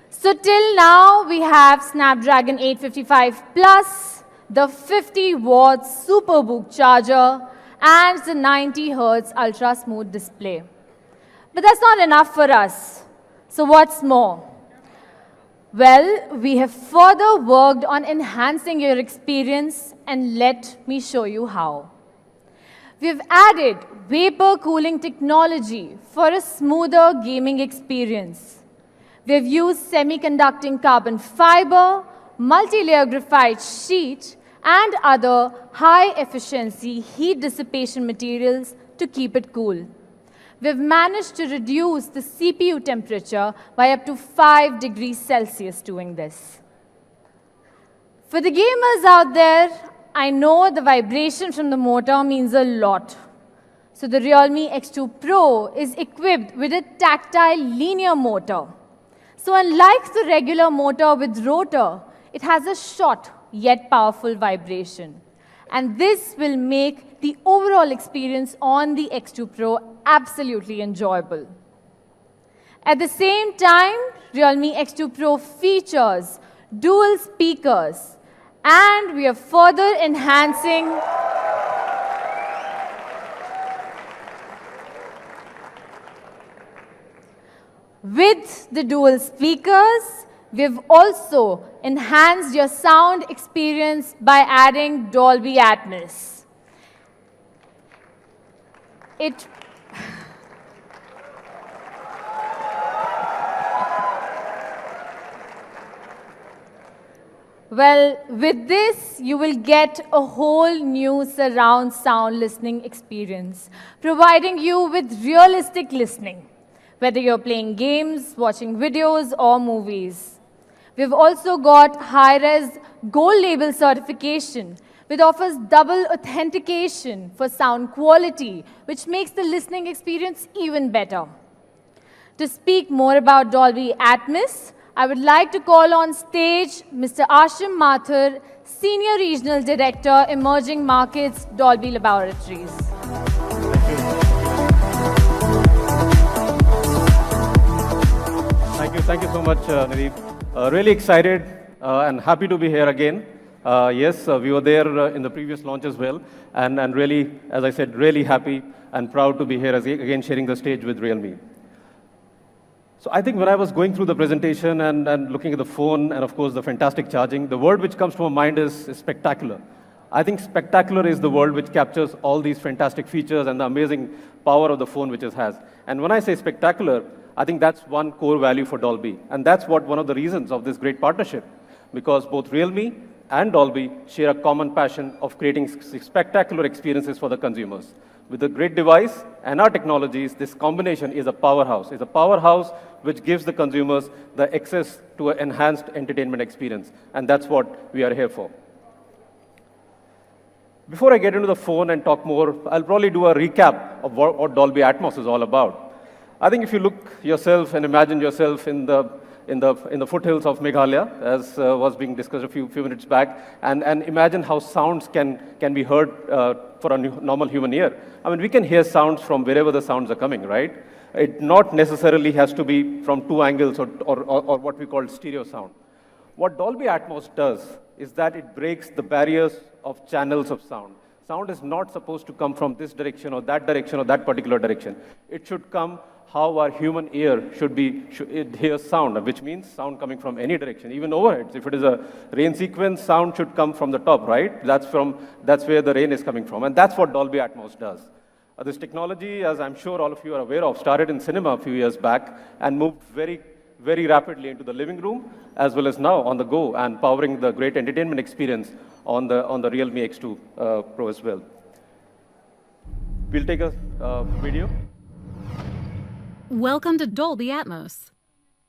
[SPEAKER 13] So till now, we have Snapdragon 855 Plus, the 50-watt SuperBook charger, and the 90 Hz ultra-smooth display. But that's not enough for us. So what's more? Well, we have further worked on enhancing your experience, and let me show you how. We've added vapor cooling technology for a smoother gaming experience. We've used semiconducting carbon fiber, multi-layer graphite sheet, and other high-efficiency heat dissipation materials to keep it cool. We've managed to reduce the CPU temperature by up to 5 degrees Celsius doing this. For the gamers out there, I know the vibration from the motor means a lot. So the Realme X2 Pro is equipped with a tactile linear motor. So unlike the regular motor with rotor, it has a short yet powerful vibration. And this will make the overall experience on the X2 Pro absolutely enjoyable. At the same time, Realme X2 Pro features dual speakers, and we are further enhancing with the dual speakers. We've also enhanced your sound experience by adding Dolby Atmos. Well, with this, you will get a whole new surround sound listening experience, providing you with realistic listening, whether you're playing games, watching videos, or movies. We've also got high-res Gold Label certification, which offers double authentication for sound quality, which makes the listening experience even better. To speak more about Dolby Atmos, I would like to call on stage Mr. Ashim Mathur, Senior Regional Director, Emerging Markets, Dolby Laboratories.
[SPEAKER 14] Thank you so much, Nadeep. Really excited and happy to be here again. Yes, we were there in the previous launch as well, and really, as I said, really happy and proud to be here again sharing the stage with Realme. So I think when I was going through the presentation and looking at the phone and of course the fantastic charging, the word which comes to my mind is spectacular. I think spectacular is the word which captures all these fantastic features and the amazing power of the phone which it has. And when I say spectacular, I think that's one core value for Dolby. And that's one of the reasons of this great partnership, because both Realme and Dolby share a common passion of creating spectacular experiences for the consumers. With a great device and our technologies, this combination is a powerhouse. It's a powerhouse which gives the consumers the access to an enhanced entertainment experience. And that's what we are here for. Before I get into the phone and talk more, I'll probably do a recap of what Dolby Atmos is all about. I think if you look yourself and imagine yourself in the foothills of Meghalaya, as was being discussed a few minutes back, and imagine how sounds can be heard for a normal human ear. I mean, we can hear sounds from wherever the sounds are coming, right? It not necessarily has to be from two angles or what we call stereo sound. What Dolby Atmos does is that it breaks the barriers of channels of sound. Sound is not supposed to come from this direction or that particular direction. It should come how our human ear should hear sound, which means sound coming from any direction, even overheads. If it is a rain sequence, sound should come from the top, right? That's where the rain is coming from, and that's what Dolby Atmos does. This technology, as I'm sure all of you are aware of, started in cinema a few years back and moved very, very rapidly into the living room, as well as now on the go, and powering the great entertainment experience on the Realme X2 Pro as well. We'll take a video.
[SPEAKER 15] Welcome to Dolby Atmos.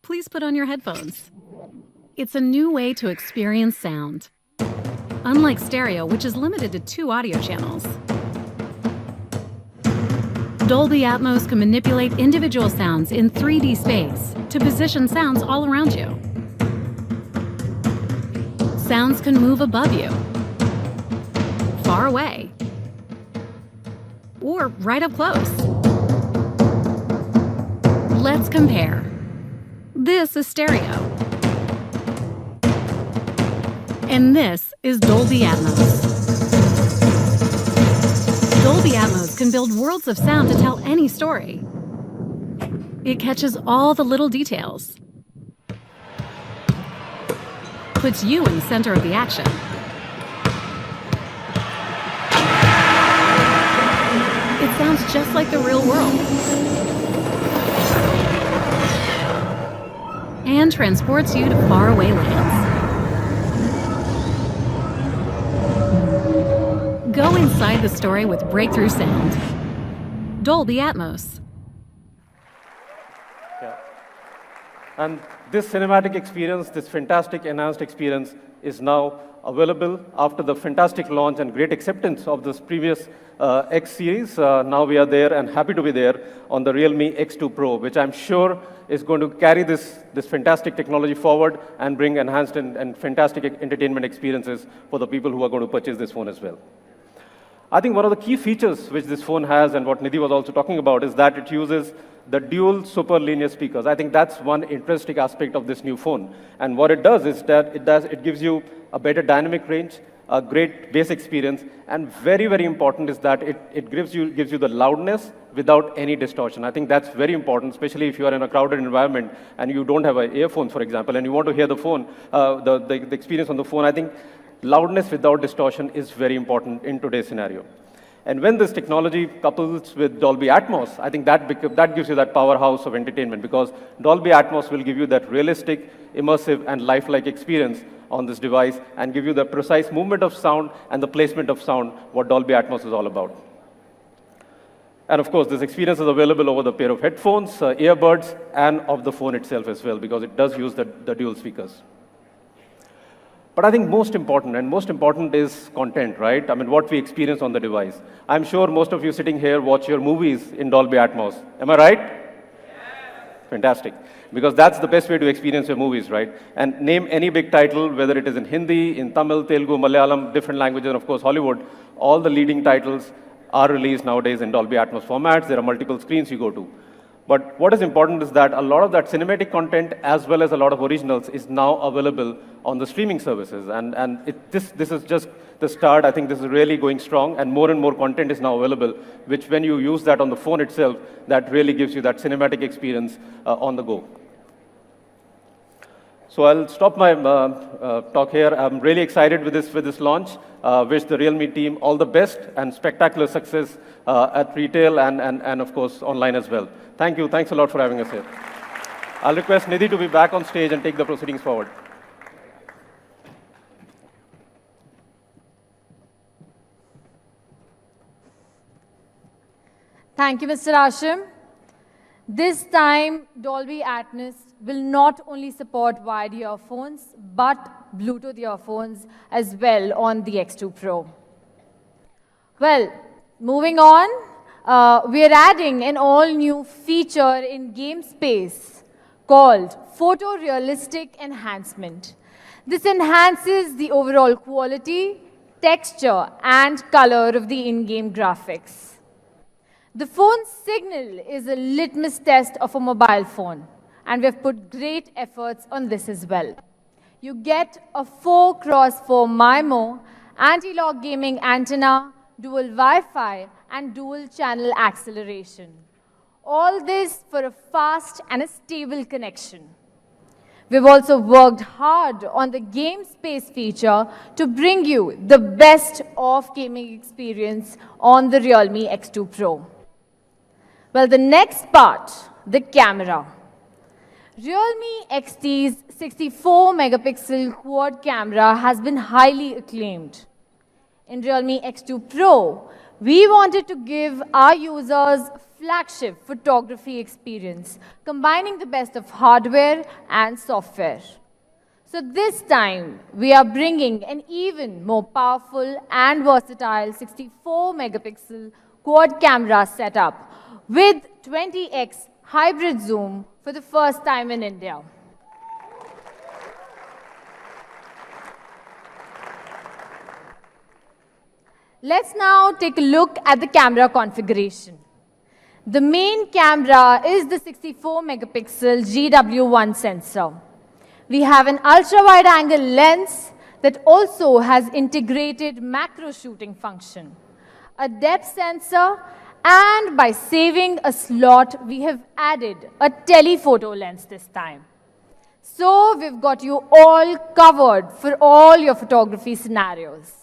[SPEAKER 15] Please put on your headphones. It's a new way to experience sound. Unlike stereo, which is limited to 2 audio channels, Dolby Atmos can manipulate individual sounds in 3D space to position sounds all around you. Sounds can move above you, far away, or right up close. Let's compare. This is stereo. And this is Dolby Atmos. Dolby Atmos can build worlds of sound to tell any story. It catches all the little details, puts you in the center of the action, it sounds just like the real world, and transports you to faraway lands. Go inside the story with breakthrough sound. Dolby Atmos.
[SPEAKER 14] Yeah. And this cinematic experience, this fantastic enhanced experience, is now available after the fantastic launch and great acceptance of this previous X series. Now we are there and happy to be there on the Realme X2 Pro, which I'm sure is going to carry this fantastic technology forward and bring enhanced and fantastic entertainment experiences for the people who are going to purchase this phone as well. I think one of the key features which this phone has, and what Nidhi was also talking about, is that it uses the dual super linear speakers. I think that's one interesting aspect of this new phone. And what it does is that it gives you a better dynamic range, a great bass experience, and very, very important is that it gives you the loudness without any distortion. I think that's very important, especially if you are in a crowded environment and you don't have earphones, for example, and you want to hear the phone, the experience on the phone. I think loudness without distortion is very important in today's scenario. And when this technology couples with Dolby Atmos, I think that gives you that powerhouse of entertainment, because Dolby Atmos will give you that realistic, immersive, and lifelike experience on this device and give you the precise movement of sound and the placement of sound, what Dolby Atmos is all about. And of course, this experience is available over the pair of headphones, earbuds, and of the phone itself as well, because it does use the dual speakers. But I think most important is content, right? I mean, what we experience on the device. I'm sure most of you sitting here watch your movies in Dolby Atmos. Am I right? Yes. Fantastic. Because that's the best way to experience your movies, right? And name any big title, whether it is in Hindi, in Tamil, Telugu, Malayalam, different languages, and of course Hollywood, all the leading titles are released nowadays in Dolby Atmos formats. There are multiple screens you go to. But what is important is that a lot of that cinematic content, as well as a lot of originals, is now available on the streaming services. And this is just the start. I think this is really going strong, and more content is now available, which when you use that on the phone itself, that really gives you that cinematic experience on the go. So I'll stop my talk here. I'm really excited with this launch. Wish the Realme team all the best and spectacular success at retail and of course online as well. Thank you. Thanks a lot for having us here. I'll request Nidhi to be back on stage and take the proceedings forward.
[SPEAKER 13] Thank you, Mr. Ashim. This time, Dolby Atmos will not only support wired earphones, but Bluetooth earphones as well on the X2 Pro. Well, moving on, we are adding an all-new feature in game space called Photorealistic Enhancement. This enhances the overall quality, texture, and color of the in-game graphics. The phone's signal is a litmus test of a mobile phone, and we have put great efforts on this as well. You get a 4x4 MIMO, anti-lock gaming antenna, dual Wi-Fi, and dual channel acceleration. All this for a fast and a stable connection. We've also worked hard on the game space feature to bring you the best of gaming experience on the Realme X2 Pro. Well, the next part, the camera. Realme XT's 64-megapixel quad camera has been highly acclaimed. In Realme X2 Pro, we wanted to give our users flagship photography experience, combining the best of hardware and software. So this time, we are bringing an even more powerful and versatile 64-megapixel quad camera setup with 20x hybrid zoom for the first time in India. Let's now take a look at the camera configuration. The main camera is the 64-megapixel GW1 sensor. We have an ultra-wide-angle lens that also has integrated macro shooting function, a depth sensor, and by saving a slot, we have added a telephoto lens this time. So we've got you all covered for all your photography scenarios.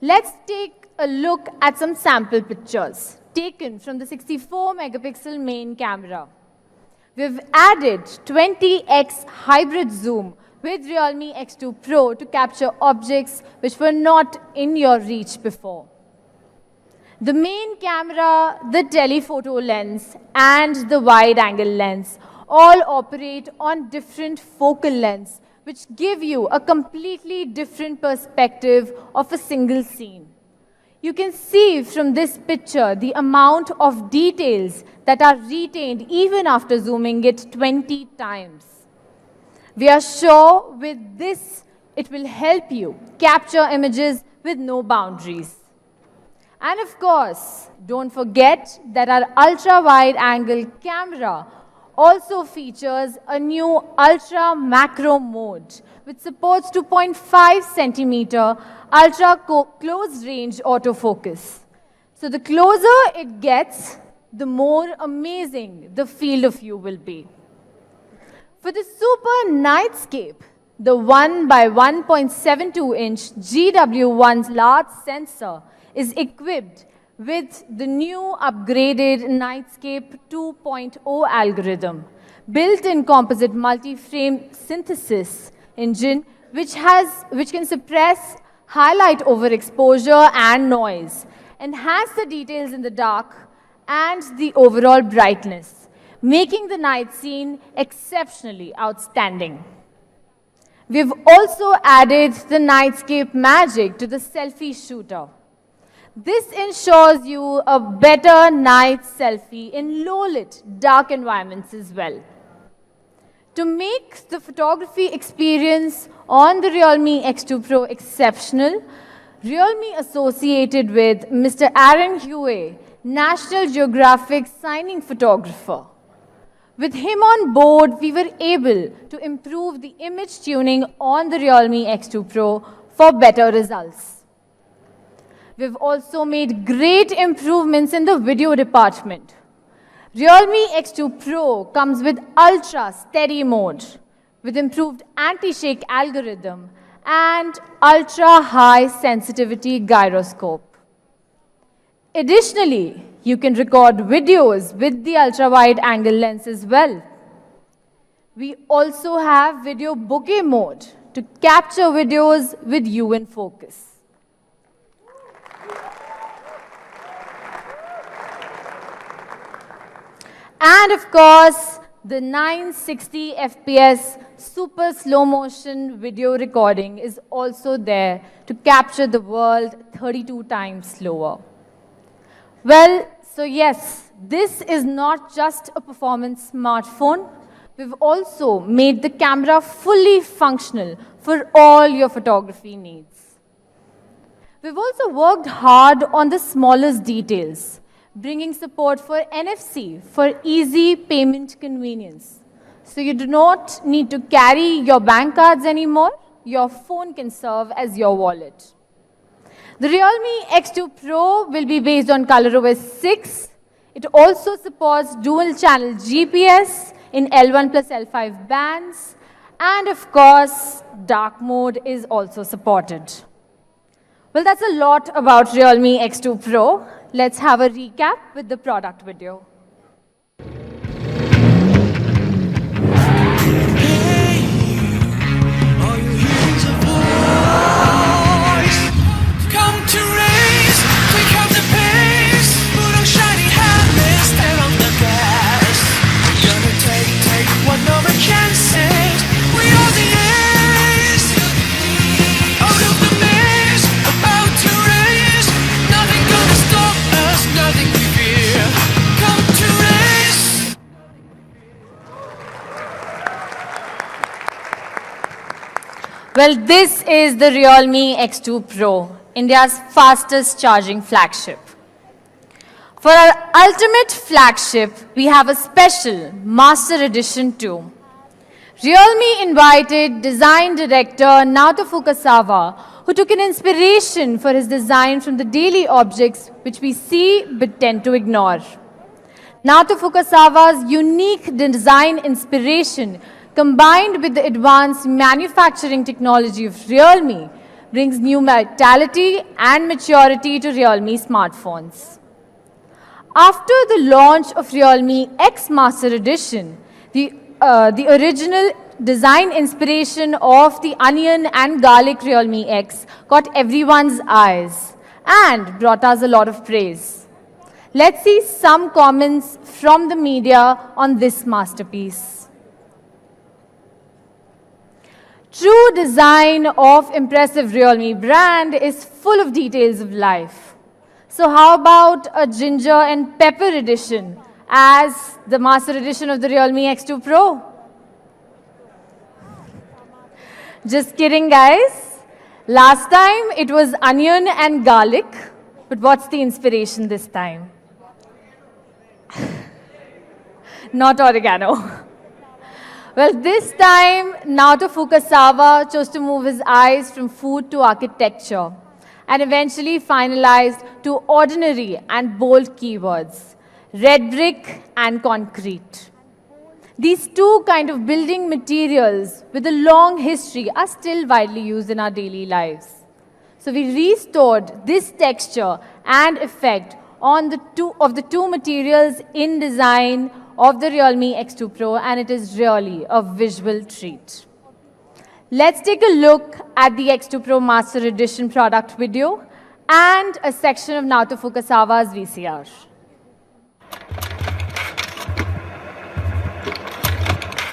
[SPEAKER 13] Let's take a look at some sample pictures taken from the 64-megapixel main camera. We've added 20x hybrid zoom with Realme X2 Pro to capture objects which were not in your reach before. The main camera, the telephoto lens, and the wide-angle lens all operate on different focal lengths, which give you a completely different perspective of a single scene. You can see from this picture the amount of details that are retained even after zooming it 20 times. We are sure with this, it will help you capture images with no boundaries. And of course, don't forget that our ultra-wide-angle camera also features a new ultra-macro mode, which supports 2.5 centimeter ultra-close-range autofocus. So the closer it gets, the more amazing the field of view will be. For the Super Nightscape, the 1 by 1.72-inch GW1's large sensor is equipped with the new upgraded Nightscape 2.0 algorithm, built-in composite multi-frame synthesis engine, which can suppress highlight overexposure and noise, enhance the details in the dark, and the overall brightness, making the night scene exceptionally outstanding. We've also added the Nightscape Magic to the selfie shooter. This ensures you a better night selfie in low-lit, dark environments as well. To make the photography experience on the Realme X2 Pro exceptional, Realme associated with Mr. Aaron Huey, National Geographic signing photographer. With him on board, we were able to improve the image tuning on the Realme X2 Pro for better results. We've also made great improvements in the video department. Realme X2 Pro comes with Ultra Steady mode, with improved anti-shake algorithm and ultra-high sensitivity gyroscope. Additionally, you can record videos with the ultra-wide angle lens as well. We also have video bokeh mode to capture videos with you in focus. And of course, the 960 FPS super slow motion video recording is also there to capture the world 32 times slower. Well, so yes, this is not just a performance smartphone. We've also made the camera fully functional for all your photography needs. We've also worked hard on the smallest details, bringing support for NFC for easy payment convenience. So you do not need to carry your bank cards anymore. Your phone can serve as your wallet. The Realme X2 Pro will be based on ColorOS 6. It also supports dual-channel GPS in L1 plus L5 bands. And of course, dark mode is also supported. Well, that's a lot about Realme X2 Pro. Let's have a recap with the product video. Well, this is the Realme X2 Pro, India's fastest charging flagship. For our ultimate flagship, we have a special Master Edition too. Realme invited design director Naoto Fukasawa, who took an inspiration for his design from the daily objects which we see but tend to ignore. Naoto Fukasawa's unique design inspiration combined with the advanced manufacturing technology of Realme brings new vitality and maturity to Realme smartphones. After the launch of Realme X Master Edition, the original design inspiration of the onion and garlic Realme X caught everyone's eyes and brought us a lot of praise. Let's see some comments from the media on this masterpiece. True design of impressive Realme brand is full of details of life. So how about a ginger and pepper edition as the Master Edition of the Realme X2 Pro? Just kidding, guys. Last time it was onion and garlic, but what's the inspiration this time? Not oregano. Well, this time, Naoto Fukasawa chose to move his eyes from food to architecture and eventually finalized to ordinary and bold keywords, red brick and concrete. These two kind of building materials with a long history are still widely used in our daily lives. So we restored this texture and effect on the two materials in design of the Realme X2 Pro, and it is really a visual treat. Let's take a look at the X2 Pro Master Edition product video and a section of Naoto Fukasawa's VCR.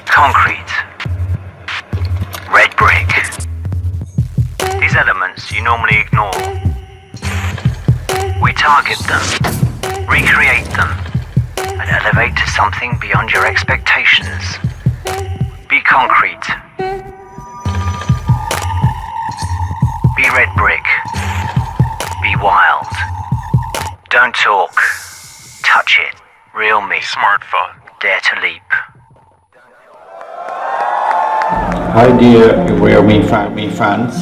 [SPEAKER 16] Concrete. Red brick. These elements you normally ignore. We target them, recreate them, and elevate to something beyond your expectations. Be concrete. Be red brick. Be wild. Don't talk. Touch it. Realme. Smartphone. Dare to leap.
[SPEAKER 17] Hi dear Realme fans,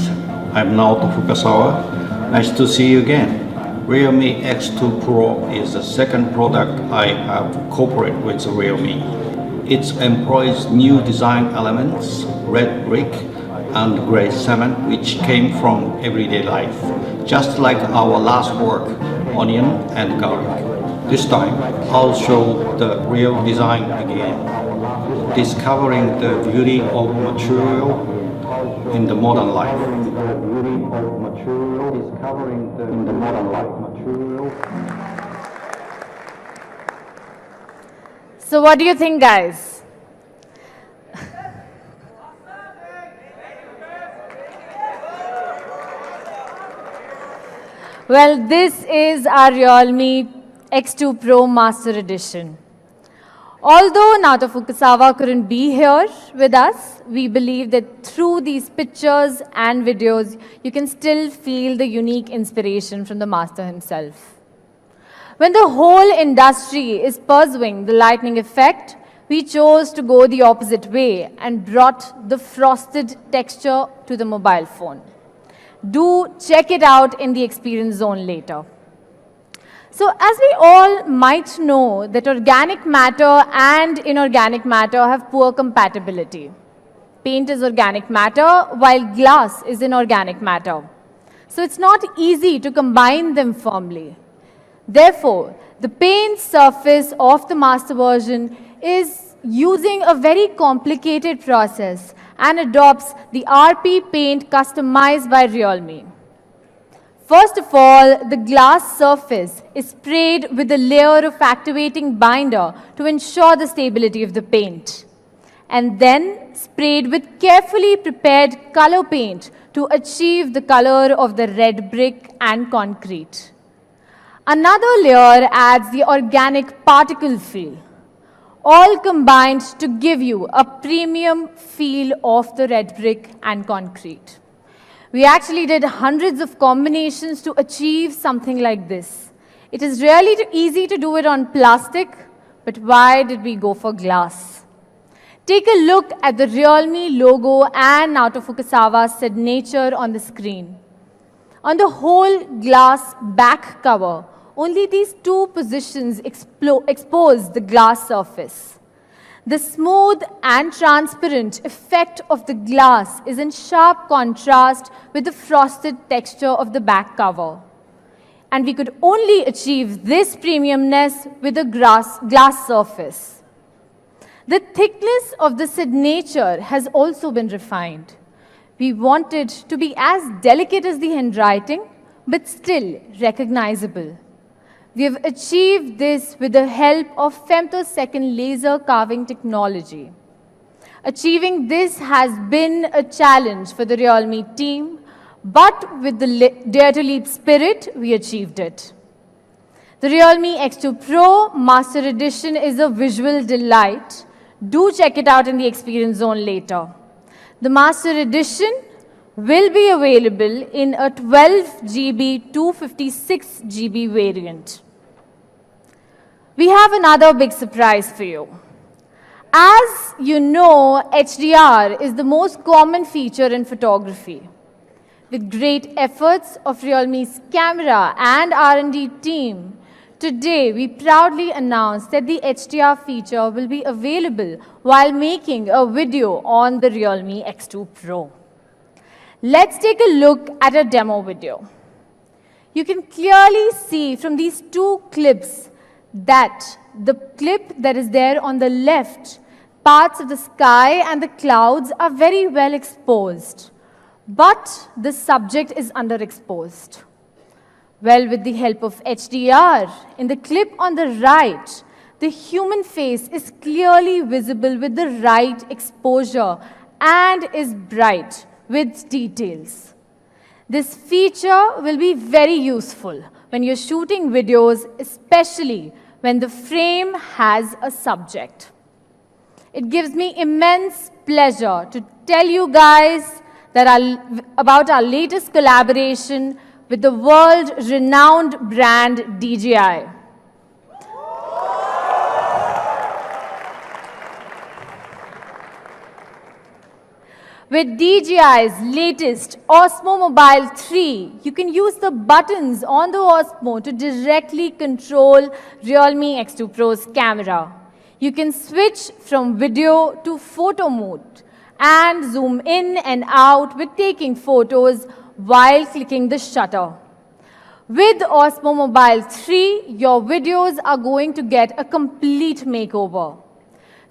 [SPEAKER 17] I'm Naoto Fukasawa. Nice to see you again. Realme X2 Pro is the second product I have cooperated with Realme. It employs new design elements, red brick and grey cement, which came from everyday life, just like our last work, onion and garlic. This time, I'll show the real design again, discovering the beauty of material in the modern life.
[SPEAKER 13] So what do you think, guys? Well, this is our Realme X2 Pro Master Edition. Although Naoto Fukasawa couldn't be here with us, we believe that through these pictures and videos, you can still feel the unique inspiration from the master himself. When the whole industry is pursuing the lightning effect, we chose to go the opposite way and brought the frosted texture to the mobile phone. Do check it out in the experience zone later. So as we all might know that organic matter and inorganic matter have poor compatibility. Paint is organic matter while glass is inorganic matter. So it's not easy to combine them firmly. Therefore, the paint surface of the master version is using a very complicated process and adopts the RP paint customized by Realme. First of all, the glass surface is sprayed with a layer of activating binder to ensure the stability of the paint, and then sprayed with carefully prepared color paint to achieve the color of the red brick and concrete. Another layer adds the organic particle feel, all combined to give you a premium feel of the red brick and concrete. We actually did hundreds of combinations to achieve something like this. It is really easy to do it on plastic, but why did we go for glass? Take a look at the Realme logo and Naoto Fukasawa's signature on the screen. On the whole glass back cover, only these two positions expose the glass surface. The smooth and transparent effect of the glass is in sharp contrast with the frosted texture of the back cover. And we could only achieve this premiumness with a glass surface. The thickness of the signature has also been refined. We wanted to be as delicate as the handwriting, but still recognizable. We have achieved this with the help of femtosecond laser carving technology. Achieving this has been a challenge for the Realme team, but with the Dare to Leap spirit, we achieved it. The Realme X2 Pro Master Edition is a visual delight. Do check it out in the experience zone later. The Master Edition will be available in a 12 GB 256 GB variant. We have another big surprise for you. As you know, HDR is the most common feature in photography. With great efforts of Realme's camera and R&D team, today we proudly announce that the HDR feature will be available while making a video on the Realme X2 Pro. Let's take a look at a demo video. You can clearly see from these two clips that the clip that is there on the left, parts of the sky and the clouds are very well exposed, but the subject is underexposed. Well, with the help of HDR, in the clip on the right, the human face is clearly visible with the right exposure and is bright with details. This feature will be very useful when you're shooting videos, especially when the frame has a subject. It gives me immense pleasure to tell you guys that about our latest collaboration with the world-renowned brand DJI. With DJI's latest Osmo Mobile 3, you can use the buttons on the Osmo to directly control Realme X2 Pro's camera. You can switch from video to photo mode and zoom in and out with taking photos while clicking the shutter. With Osmo Mobile 3, your videos are going to get a complete makeover.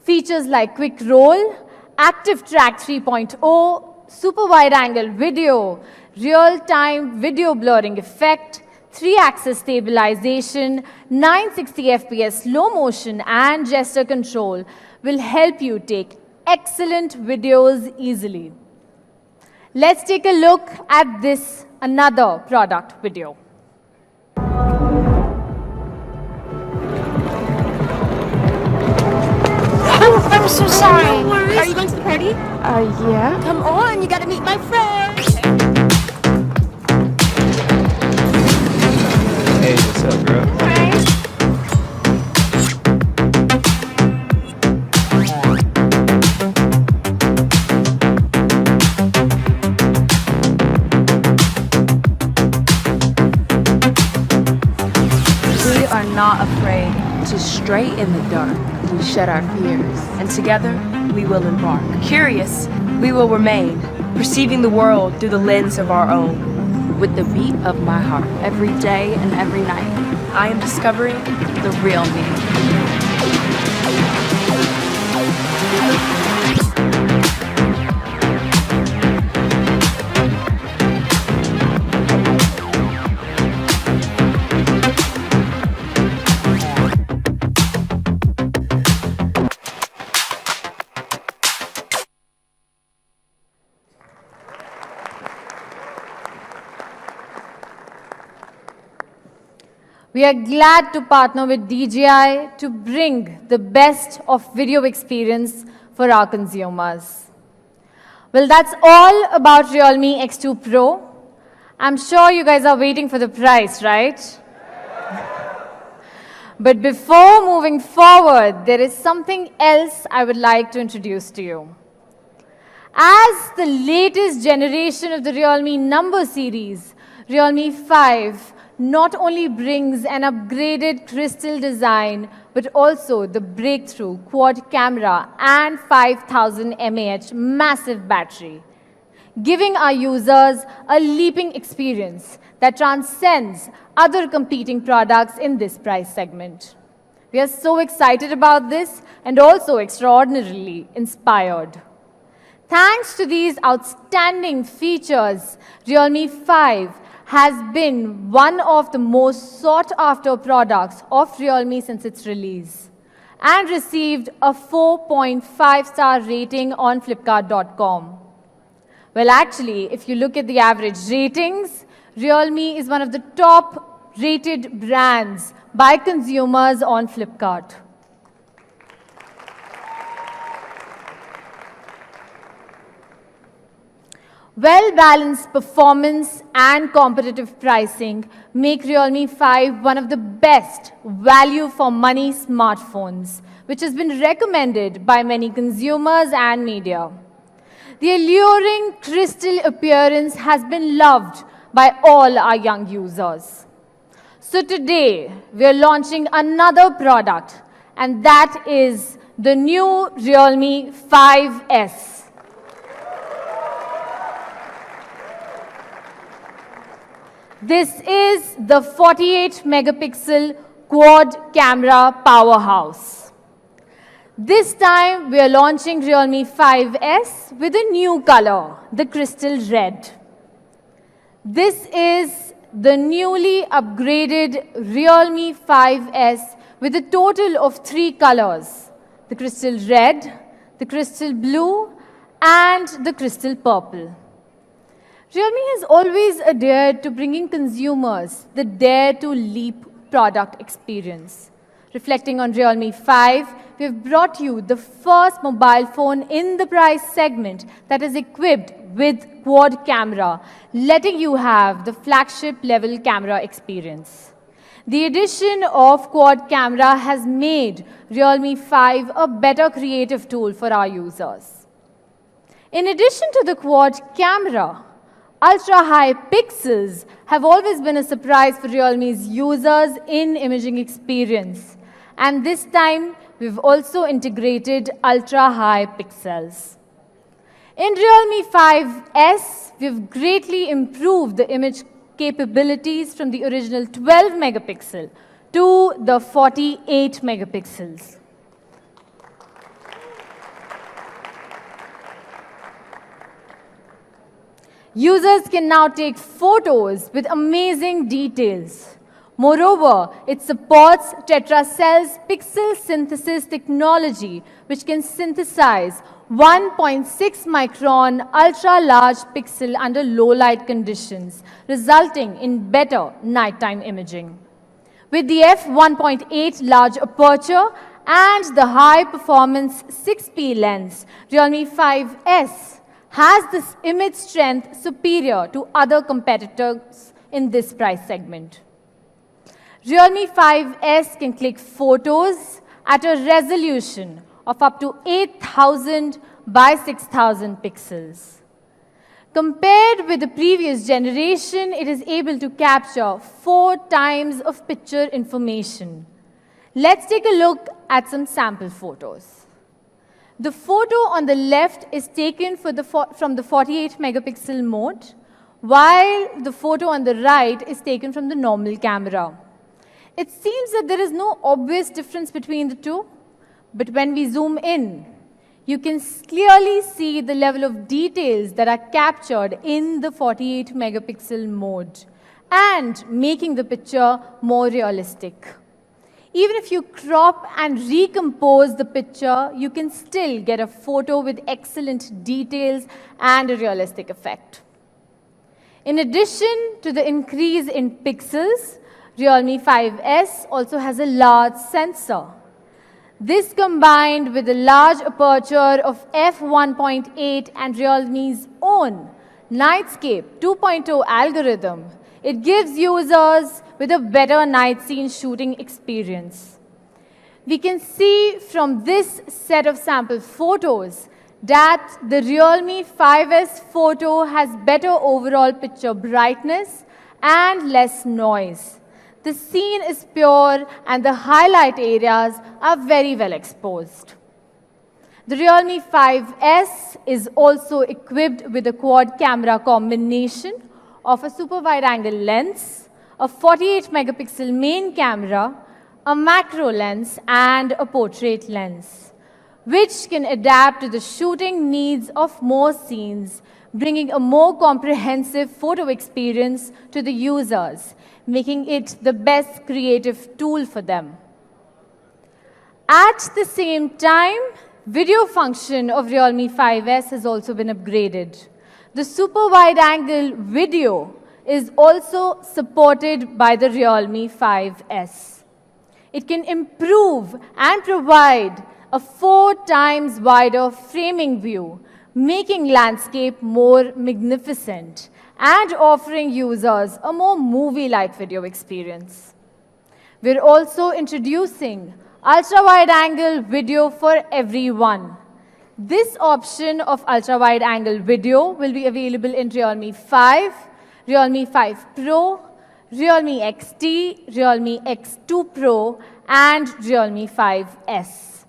[SPEAKER 13] Features like Quick Roll, Active Track 3.0, Super Wide Angle Video, Real-Time Video Blurring Effect, 3-axis stabilization, 960 FPS slow motion and gesture control will help you take excellent videos easily. Let's take a look at this another product video.
[SPEAKER 11] Oh, I'm so sorry. No worries. Are you going to the party? Yeah. Come on, you gotta meet my friend.
[SPEAKER 18] Hey, what's up, girl?
[SPEAKER 19] We are not afraid to stray in the dark. We shed our fears, and together we will embark. Curious, we will remain, perceiving the world through the lens of our own. With the beat of my heart, every day and every night, I am discovering the real me.
[SPEAKER 13] We are glad to partner with DJI to bring the best of video experience for our consumers. Well, that's all about Realme X2 Pro. I'm sure you guys are waiting for the price, right? But before moving forward, there is something else I would like to introduce to you. As the latest generation of the Realme number series, Realme 5 not only brings an upgraded crystal design, but also the breakthrough quad camera and 5000 mAh massive battery, giving our users a leaping experience that transcends other competing products in this price segment. We are so excited about this and also extraordinarily inspired. Thanks to these outstanding features, Realme 5 has been one of the most sought-after products of Realme since its release and received a 4.5-star rating on Flipkart.com. Well, actually, if you look at the average ratings, Realme is one of the top-rated brands by consumers on Flipkart. Well-balanced performance and competitive pricing make Realme 5 one of the best value-for-money smartphones, which has been recommended by many consumers and media. The alluring crystal appearance has been loved by all our young users. So today, we are launching another product, and that is the new Realme 5S. This is the 48-megapixel quad camera powerhouse. This time, we are launching Realme 5S with a new color, the crystal red. This is the newly upgraded Realme 5S with a total of 3 colors, the crystal red, the crystal blue, and the crystal purple. Realme has always adhered to bringing consumers the dare-to-leap product experience. Reflecting on Realme 5, we have brought you the first mobile phone in the price segment that is equipped with quad camera, letting you have the flagship-level camera experience. The addition of quad camera has made Realme 5 a better creative tool for our users. In addition to the quad camera, ultra-high pixels have always been a surprise for Realme's users in imaging experience. And this time, we've also integrated ultra-high pixels. In Realme 5S, we've greatly improved the image capabilities from the original 12 megapixel to the 48 megapixels. Users can now take photos with amazing details. Moreover, it supports Tetracell's pixel synthesis technology, which can synthesize 1.6 micron ultra-large pixel under low-light conditions, resulting in better nighttime imaging. With the f1.8 large aperture and the high-performance 6P lens, Realme 5S has this image strength superior to other competitors in this price segment. Realme 5S can click photos at a resolution of up to 8,000 by 6,000 pixels. Compared with the previous generation, it is able to capture 4 times of picture information. Let's take a look at some sample photos. The photo on the left is taken from the 48 megapixel mode, while the photo on the right is taken from the normal camera. It seems that there is no obvious difference between the two, but when we zoom in, you can clearly see the level of details that are captured in the 48 megapixel mode and making the picture more realistic. Even if you crop and recompose the picture, you can still get a photo with excellent details and a realistic effect. In addition to the increase in pixels, Realme 5S also has a large sensor. This combined with a large aperture of f1.8 and Realme's own Nightscape 2.0 algorithm, it gives users with a better night scene shooting experience. We can see from this set of sample photos that the Realme 5S photo has better overall picture brightness and less noise. The scene is pure and the highlight areas are very well exposed. The Realme 5S is also equipped with a quad camera combination of a super wide angle lens, a 48 megapixel main camera, a macro lens, and a portrait lens, which can adapt to the shooting needs of more scenes, bringing a more comprehensive photo experience to the users, making it the best creative tool for them. At the same time, video function of Realme 5S has also been upgraded. The super wide angle video is also supported by the Realme 5S. It can improve and provide a 4 times wider framing view, making landscape more magnificent and offering users a more movie-like video experience. We're also introducing ultra-wide-angle video for everyone. This option of ultra-wide-angle video will be available in Realme 5, Realme 5 Pro, Realme XT, Realme X2 Pro, and Realme 5S.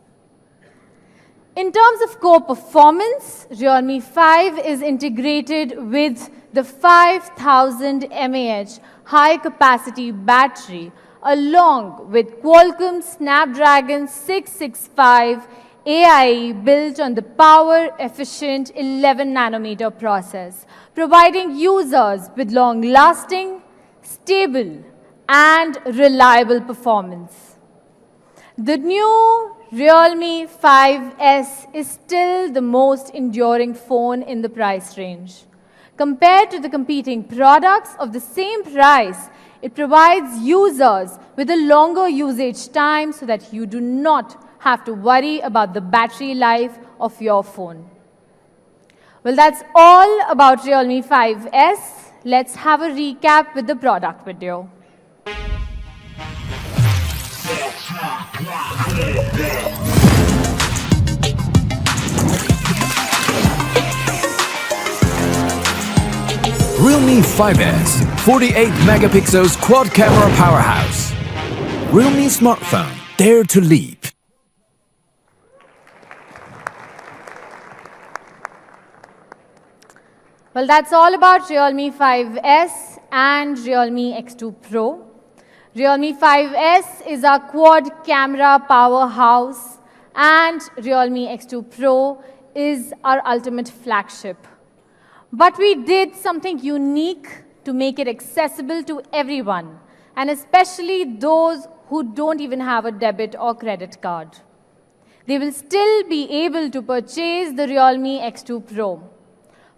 [SPEAKER 13] In terms of core performance, Realme 5 is integrated with the 5000 mAh high-capacity battery along with Qualcomm Snapdragon 665 AIE built on the power-efficient 11nm process, providing users with long-lasting, stable, and reliable performance. The new Realme 5S is still the most enduring phone in the price range. Compared to the competing products of the same price, it provides users with a longer usage time so that you do not have to worry about the battery life of your phone. Well, that's all about Realme 5S. Let's have a recap with the product video.
[SPEAKER 18] Realme 5S, 48 megapixels quad camera powerhouse. Realme smartphone, dare to leap.
[SPEAKER 13] Well, that's all about Realme 5S and Realme X2 Pro. Realme 5S is our quad camera powerhouse, and Realme X2 Pro is our ultimate flagship. But we did something unique to make it accessible to everyone, and especially those who don't even have a debit or credit card. They will still be able to purchase the Realme X2 Pro.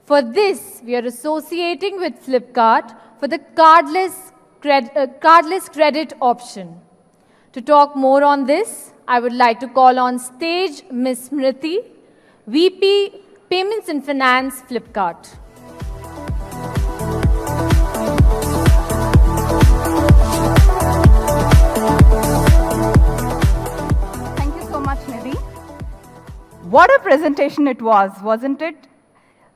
[SPEAKER 13] For this, we are associating with Flipkart for the cardless credit option. To talk more on this, I would like to call on stage Ms. Smriti, VP Payments and Finance, Flipkart.
[SPEAKER 20] Thank you so much, Nidhi. What a presentation it was, wasn't it?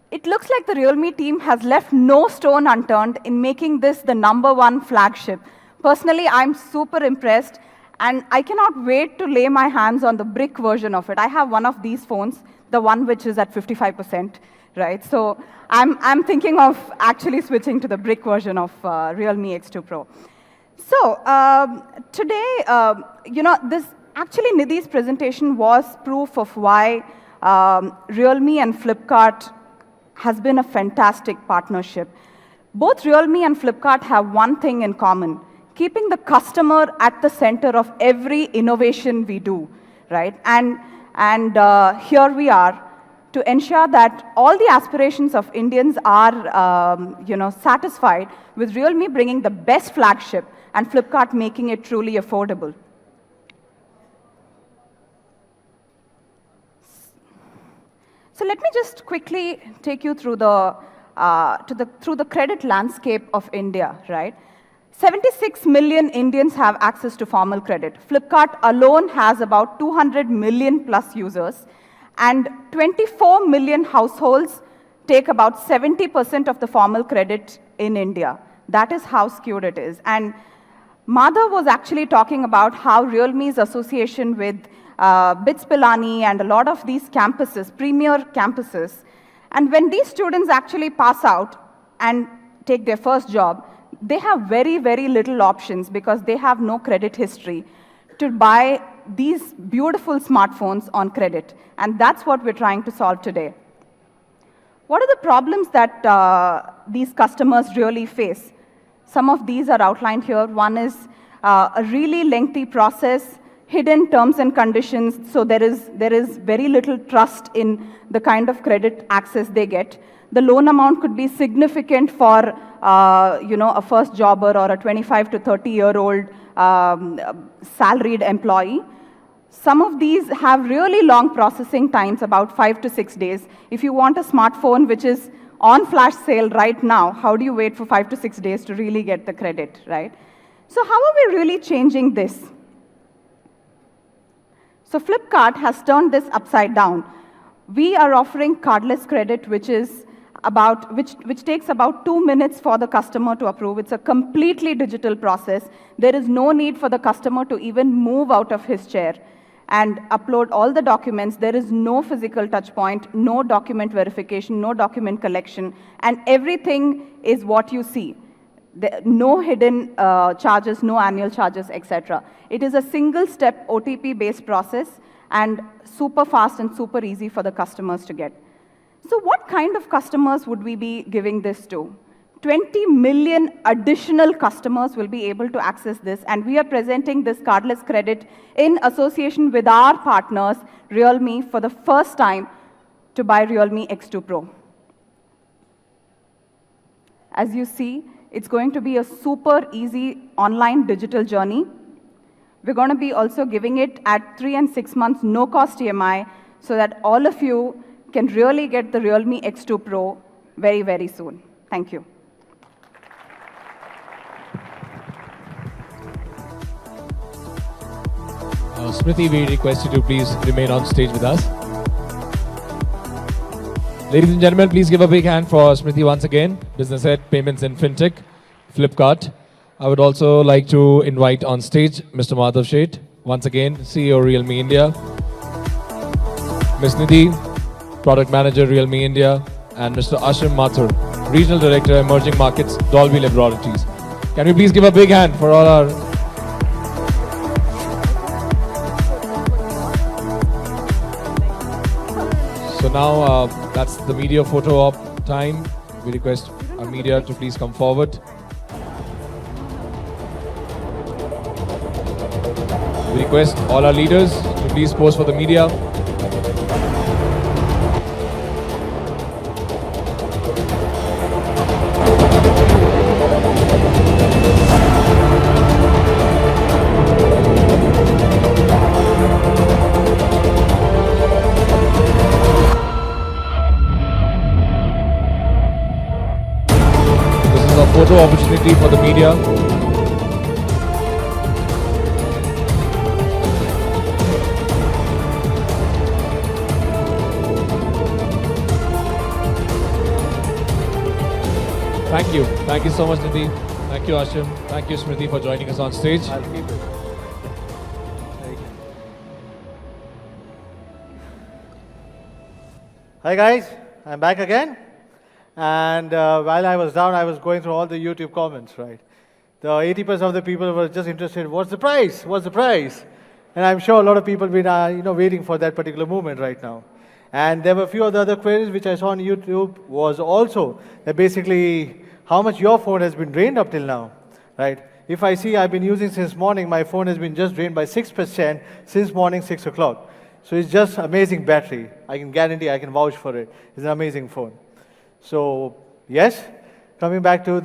[SPEAKER 20] It looks like the Realme team has left no stone unturned in making this the #1 flagship. Personally, I'm super impressed, and I cannot wait to lay my hands on the brick version of it. I have one of these phones, the one which is at 55%, right? So I'm thinking of actually switching to the brick version of Realme X2 Pro. So today, actually Nidhi's presentation was proof of why Realme and Flipkart has been a fantastic partnership. Both Realme and Flipkart have one thing in common: keeping the customer at the center of every innovation we do, right? And here we are to ensure that all the aspirations of Indians are, satisfied, with Realme bringing the best flagship and Flipkart making it truly affordable. So let me just quickly take you through the credit landscape of India, right? 76 million Indians have access to formal credit. Flipkart alone has about 200 million plus users, and 24 million households take about 70% of the formal credit in India. That is how skewed it is. And Madhav was actually talking about how Realme's association with BITS Pilani and a lot of these campuses, premier campuses, and when these students actually pass out and take their first job, they have very, very little options because they have no credit history to buy these beautiful smartphones on credit. And that's what we're trying to solve today. What are the problems that these customers really face? Some of these are outlined here. One is a really lengthy process, hidden terms and conditions, so there is very little trust in the kind of credit access they get. The loan amount could be significant for a first jobber or a 25 to 30-year-old salaried employee. Some of these have really long processing times, about 5 to 6 days. If you want a smartphone which is on flash sale right now, how do you wait for 5 to 6 days to really get the credit, right? So how are we really changing this? So Flipkart has turned this upside down. We are offering cardless credit, which takes about 2 minutes for the customer to approve. It's a completely digital process. There is no need for the customer to even move out of his chair and upload all the documents. There is no physical touch point, no document verification, no document collection, and everything is what you see. No hidden charges, no annual charges, etc. It is a single-step OTP-based process and super fast and super easy for the customers to get. So what kind of customers would we be giving this to? 20 million additional customers will be able to access this, and we are presenting this cardless credit in association with our partners, Realme, for the first time to buy Realme X2 Pro. As you see, it's going to be a super easy online digital journey. We're going to be also giving it at 3 and 6 months no-cost EMI so that all of you can really get the Realme X2 Pro very, very soon. Thank you.
[SPEAKER 10] Smriti, we request you to please remain on stage with us. Ladies and gentlemen, please give a big hand for Smriti once again, Business Head, Payments and FinTech, Flipkart. I would also like to invite on stage Mr. Madhav Sheth, once again, CEO Realme India, Ms. Nidhi, Product Manager Realme India, and Mr. Ashim Mathur, Regional Director, Emerging Markets, Dolby Laboratories. Can we please give a big hand for all our... So now that's the media photo op time. We request our media to please come forward. We request all our leaders to please pose for the media. This is a photo opportunity for the media. Thank you. Thank you so much, Nidhi. Thank you, Ashim. Thank you, Smriti, for joining us on stage.
[SPEAKER 12] I'll keep it. Hi guys, I'm back again. And while I was down, I was going through all the YouTube comments, right? The 80% of the people were just interested, what's the price? What's the price? And I'm sure a lot of people have been waiting for that particular moment right now. And there were a few of the other queries which I saw on YouTube was also that basically how much your phone has been drained up till now, right? If I see I've been using since morning, my phone has been just drained by 6% since morning 6 o'clock. So it's just amazing battery. I can guarantee, I can vouch for it. It's an amazing phone. So yes, coming back to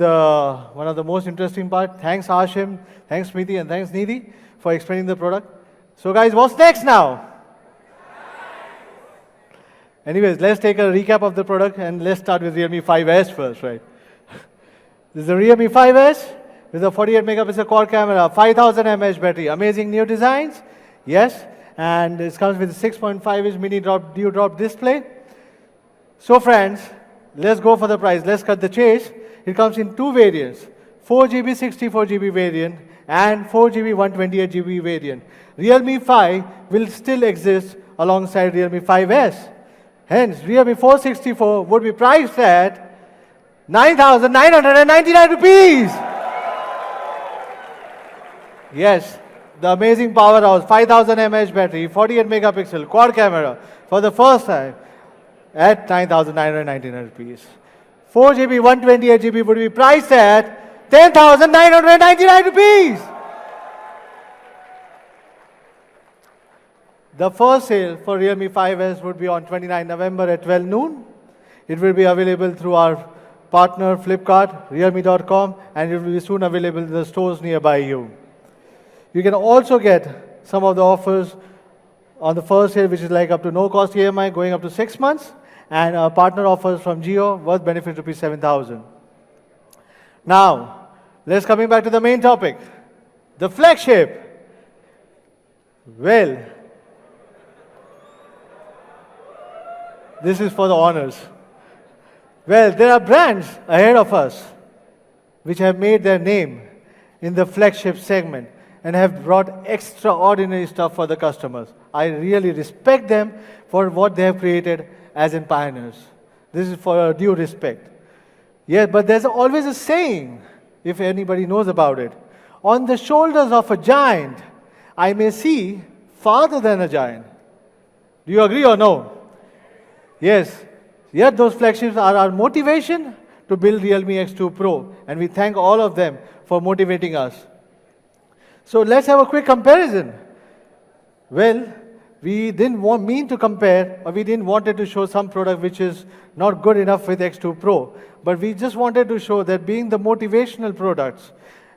[SPEAKER 12] one of the most interesting part, thanks Ashim, thanks Smriti, and thanks Nidhi for explaining the product. So guys, what's next now? Anyways, let's take a recap of the product and let's start with Realme 5S first, right? This is the Realme 5S with a 48 megapixel quad camera, 5000 mAh battery, amazing new designs, yes, and it comes with a 6.5-inch mini dewdrop display. So friends, let's go for the price, let's cut the chase. It comes in two variants, 4GB 64GB variant and 4GB 128GB variant. Realme 5 will still exist alongside Realme 5S. Hence, Realme 464 would be priced at 9,999 rupees. Yes, the amazing powerhouse, 5000 mAh battery, 48 megapixel quad camera for the first time at 9,999 rupees. 4GB 128GB would be priced at 10,999 rupees. The first sale for Realme 5S would be on 29 November at 12 noon. It will be available through our partner Flipkart, realme.com, and it will be soon available in the stores nearby you. You can also get some of the offers on the first sale, which is like up to no cost EMI going up to 6 months, and partner offers from Jio worth benefit rupees 7,000. Now, let's coming back to the main topic, the flagship. Well, this is for the honors. Well, there are brands ahead of us which have made their name in the flagship segment and have brought extraordinary stuff for the customers. I really respect them for what they have created as in pioneers. This is for due respect. Yeah, but there's always a saying, if anybody knows about it. On the shoulders of a giant, I may see farther than a giant. Do you agree or no? Yes. Yet those flagships are our motivation to build Realme X2 Pro, and we thank all of them for motivating us. So let's have a quick comparison. Well, we didn't mean to compare, or we didn't wanted to show some product which is not good enough with X2 Pro, but we just wanted to show that being the motivational products,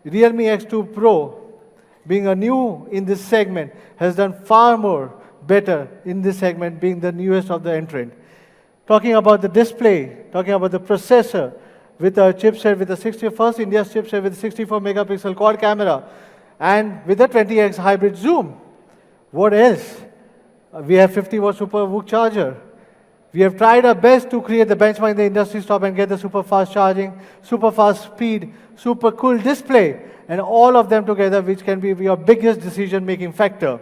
[SPEAKER 12] Realme X2 Pro, being a new in this segment, has done far more better in this segment, being the newest of the entrant. Talking about the display, talking about the processor, with a chipset, with the 61st India's chipset with 64 megapixel quad camera, and with a 20x hybrid zoom. What else? We have 50 watt super VOOC charger. We have tried our best to create the benchmark in the industry stop and get the super fast charging, super fast speed, super cool display, and all of them together, which can be your biggest decision-making factor.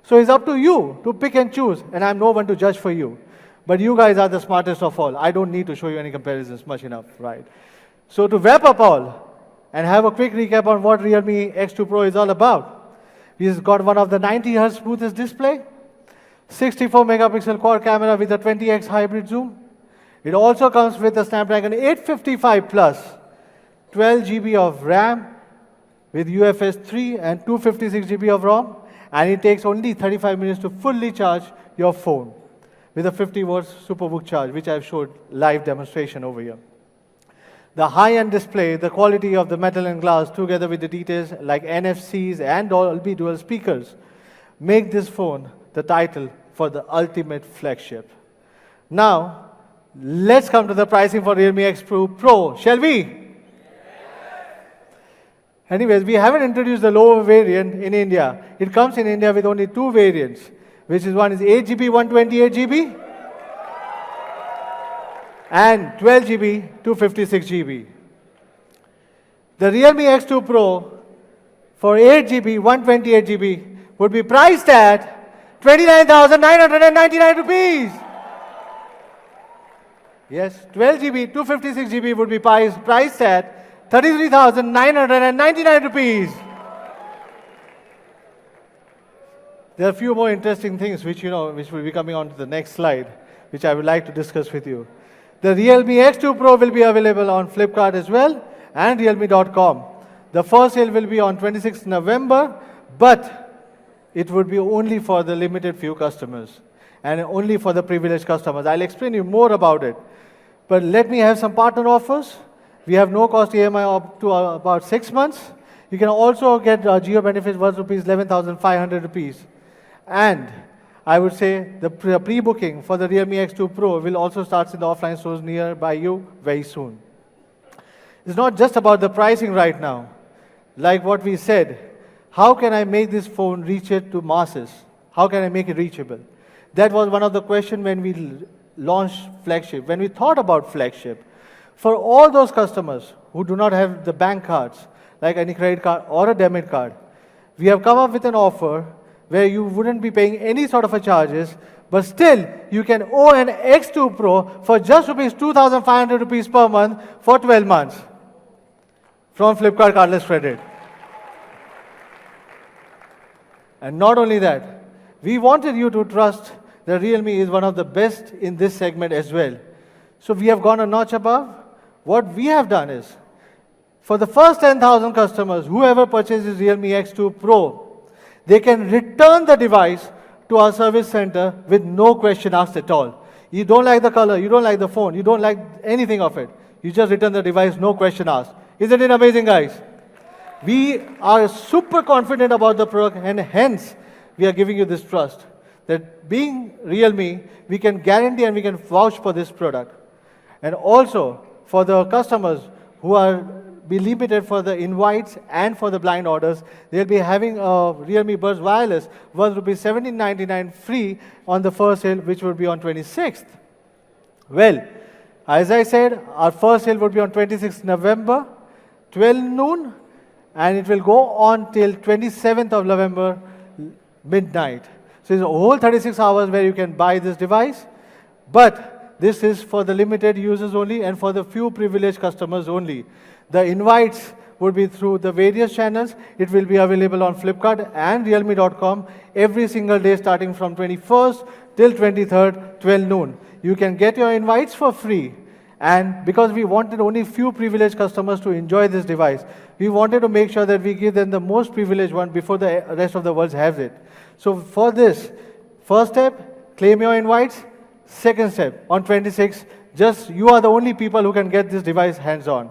[SPEAKER 12] So it's up to you to pick and choose, and I'm no one to judge for you. But you guys are the smartest of all. I don't need to show you any comparisons much enough, right? So to wrap up all and have a quick recap on what Realme X2 Pro is all about. We've got one of the 90 Hz smoothest display, 64 megapixel quad camera with a 20x hybrid zoom. It also comes with a Snapdragon 855 Plus, 12 GB of RAM with UFS 3 and 256 GB of ROM, and it takes only 35 minutes to fully charge your phone with a 50 watts SuperVOOC charge, which I've showed live demonstration over here. The high-end display, the quality of the metal and glass, together with the details like NFCs and Dolby Dual speakers, make this phone the title for the ultimate flagship. Now, let's come to the pricing for Realme X2 Pro, shall we? Anyways, we haven't introduced the lower variant in India. It comes in India with only two variants, which is one is 8GB 128GB and 12GB 256GB. The Realme X2 Pro for 8GB 128GB would be priced at 29,999 rupees. Yes, 12GB 256GB would be priced at 33,999 rupees. There are a few more interesting things which will be coming on to the next slide, which I would like to discuss with you. The Realme X2 Pro will be available on Flipkart as well and Realme.com. The first sale will be on 26th November, but it would be only for the limited few customers and only for the privileged customers. I'll explain you more about it. But let me have some partner offers. We have no cost EMI up to about 6 months. You can also get Jio benefits worth rupees 11,500 rupees. And I would say the pre-booking for the Realme X2 Pro will also start in the offline stores nearby you very soon. It's not just about the pricing right now. Like what we said, how can I make this phone reach it to masses? How can I make it reachable? That was one of the questions when we launched flagship. When we thought about flagship, for all those customers who do not have the bank cards, like any credit card or a debit card, we have come up with an offer where you wouldn't be paying any sort of a charges, but still you can own an X2 Pro for just rupees 2,500 rupees per month for 12 months from Flipkart Cardless Credit. And not only that, we wanted you to trust that Realme is one of the best in this segment as well. So we have gone a notch above. What we have done is, for the first 10,000 customers, whoever purchases Realme X2 Pro, they can return the device to our service center with no question asked at all. You don't like the color, you don't like the phone, you don't like anything of it. You just return the device, no question asked. Isn't it amazing, guys? We are super confident about the product, and hence we are giving you this trust that being Realme, we can guarantee and we can vouch for this product. And also, for the customers who are be limited for the invites and for the blind orders, they'll be having a Realme Buds Wireless worth rupees 1799 free on the first sale, which will be on 26th. Well, as I said, our first sale would be on 26th November, 12 noon, and it will go on till 27th of November, midnight. So it's a whole 36 hours where you can buy this device, but this is for the limited users only and for the few privileged customers only. The invites would be through the various channels. It will be available on Flipkart and Realme.com every single day starting from 21st till 23rd, 12 noon. You can get your invites for free. And because we wanted only few privileged customers to enjoy this device, we wanted to make sure that we give them the most privileged one before the rest of the world has it. So for this, first step, claim your invites. Second step, on 26th, just you are the only people who can get this device hands-on.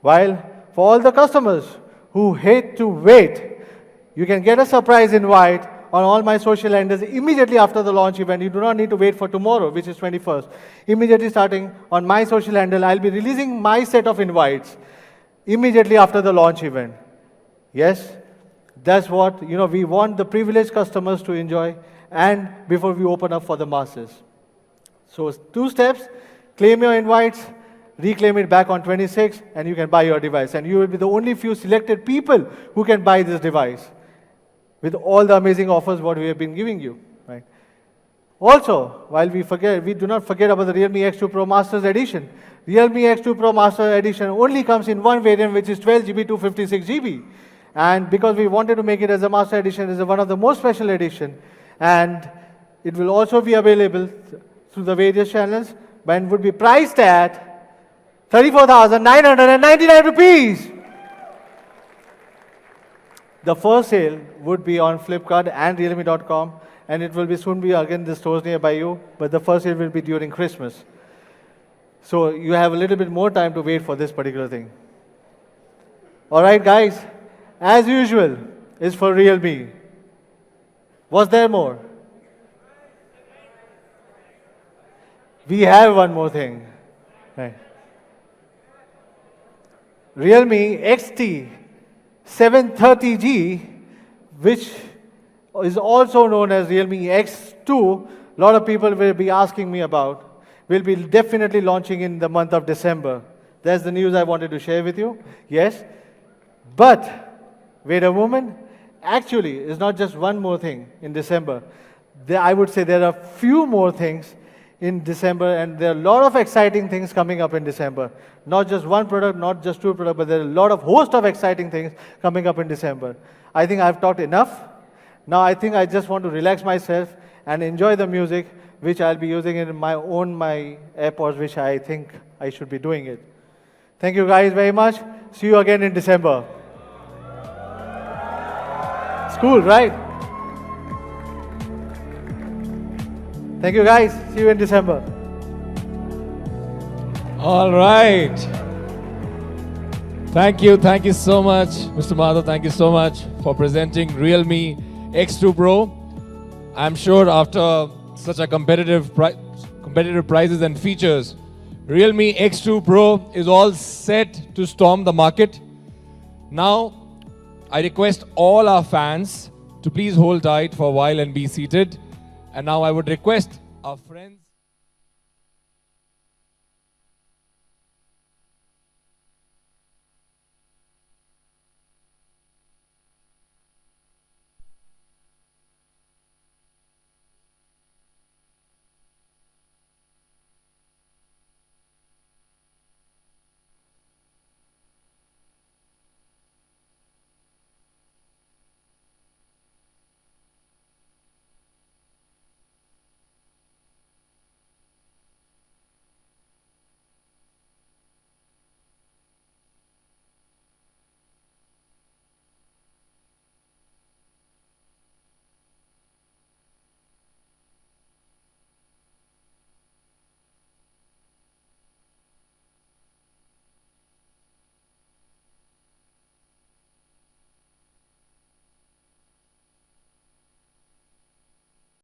[SPEAKER 12] While for all the customers who hate to wait, you can get a surprise invite on all my social handles immediately after the launch event. You do not need to wait for tomorrow, which is 21st. Immediately starting on my social handle, I'll be releasing my set of invites immediately after the launch event. Yes, that's what we want the privileged customers to enjoy, and before we open up for the masses. So 2 steps, claim your invites, reclaim it back on 26, and you can buy your device. And you will be the only few selected people who can buy this device with all the amazing offers what we have been giving you. Right? Also, while we do not forget about the Realme X2 Pro Masters Edition. Realme X2 Pro Master Edition only comes in one variant, which is 12GB, 256GB. And because we wanted to make it as a Master Edition, it's one of the most special edition. And it will also be available through the various channels, but it would be priced at 34,999 rupees. The first sale would be on Flipkart and Realme.com, and it will be soon be again the stores nearby you, but the first sale will be during Christmas. So you have a little bit more time to wait for this particular thing. All right, guys, as usual, is for Realme. Was there more? We have one more thing. Right. Realme XT 730G, which is also known as Realme X2, a lot of people will be asking me about, will be definitely launching in the month of December. That's the news I wanted to share with you. Yes. But, wait a moment, actually, it's not just one more thing in December. I would say there are few more things in December, and there are a lot of exciting things coming up in December. Not just one product, not just two products, but there are a lot of host of exciting things coming up in December. I think I've talked enough. Now I think I just want to relax myself and enjoy the music, which I'll be using in my AirPods, which I think I should be doing it. Thank you guys very much. See you again in December. It's cool, right? Thank you guys. See you in December.
[SPEAKER 10] All right. Thank you so much, Mr. Madhav. Thank you so much for presenting Realme X2 Pro. I'm sure after such a competitive prices and features, Realme X2 Pro is all set to storm the market. Now, I request all our fans to please hold tight for a while and be seated. And now I would request our friends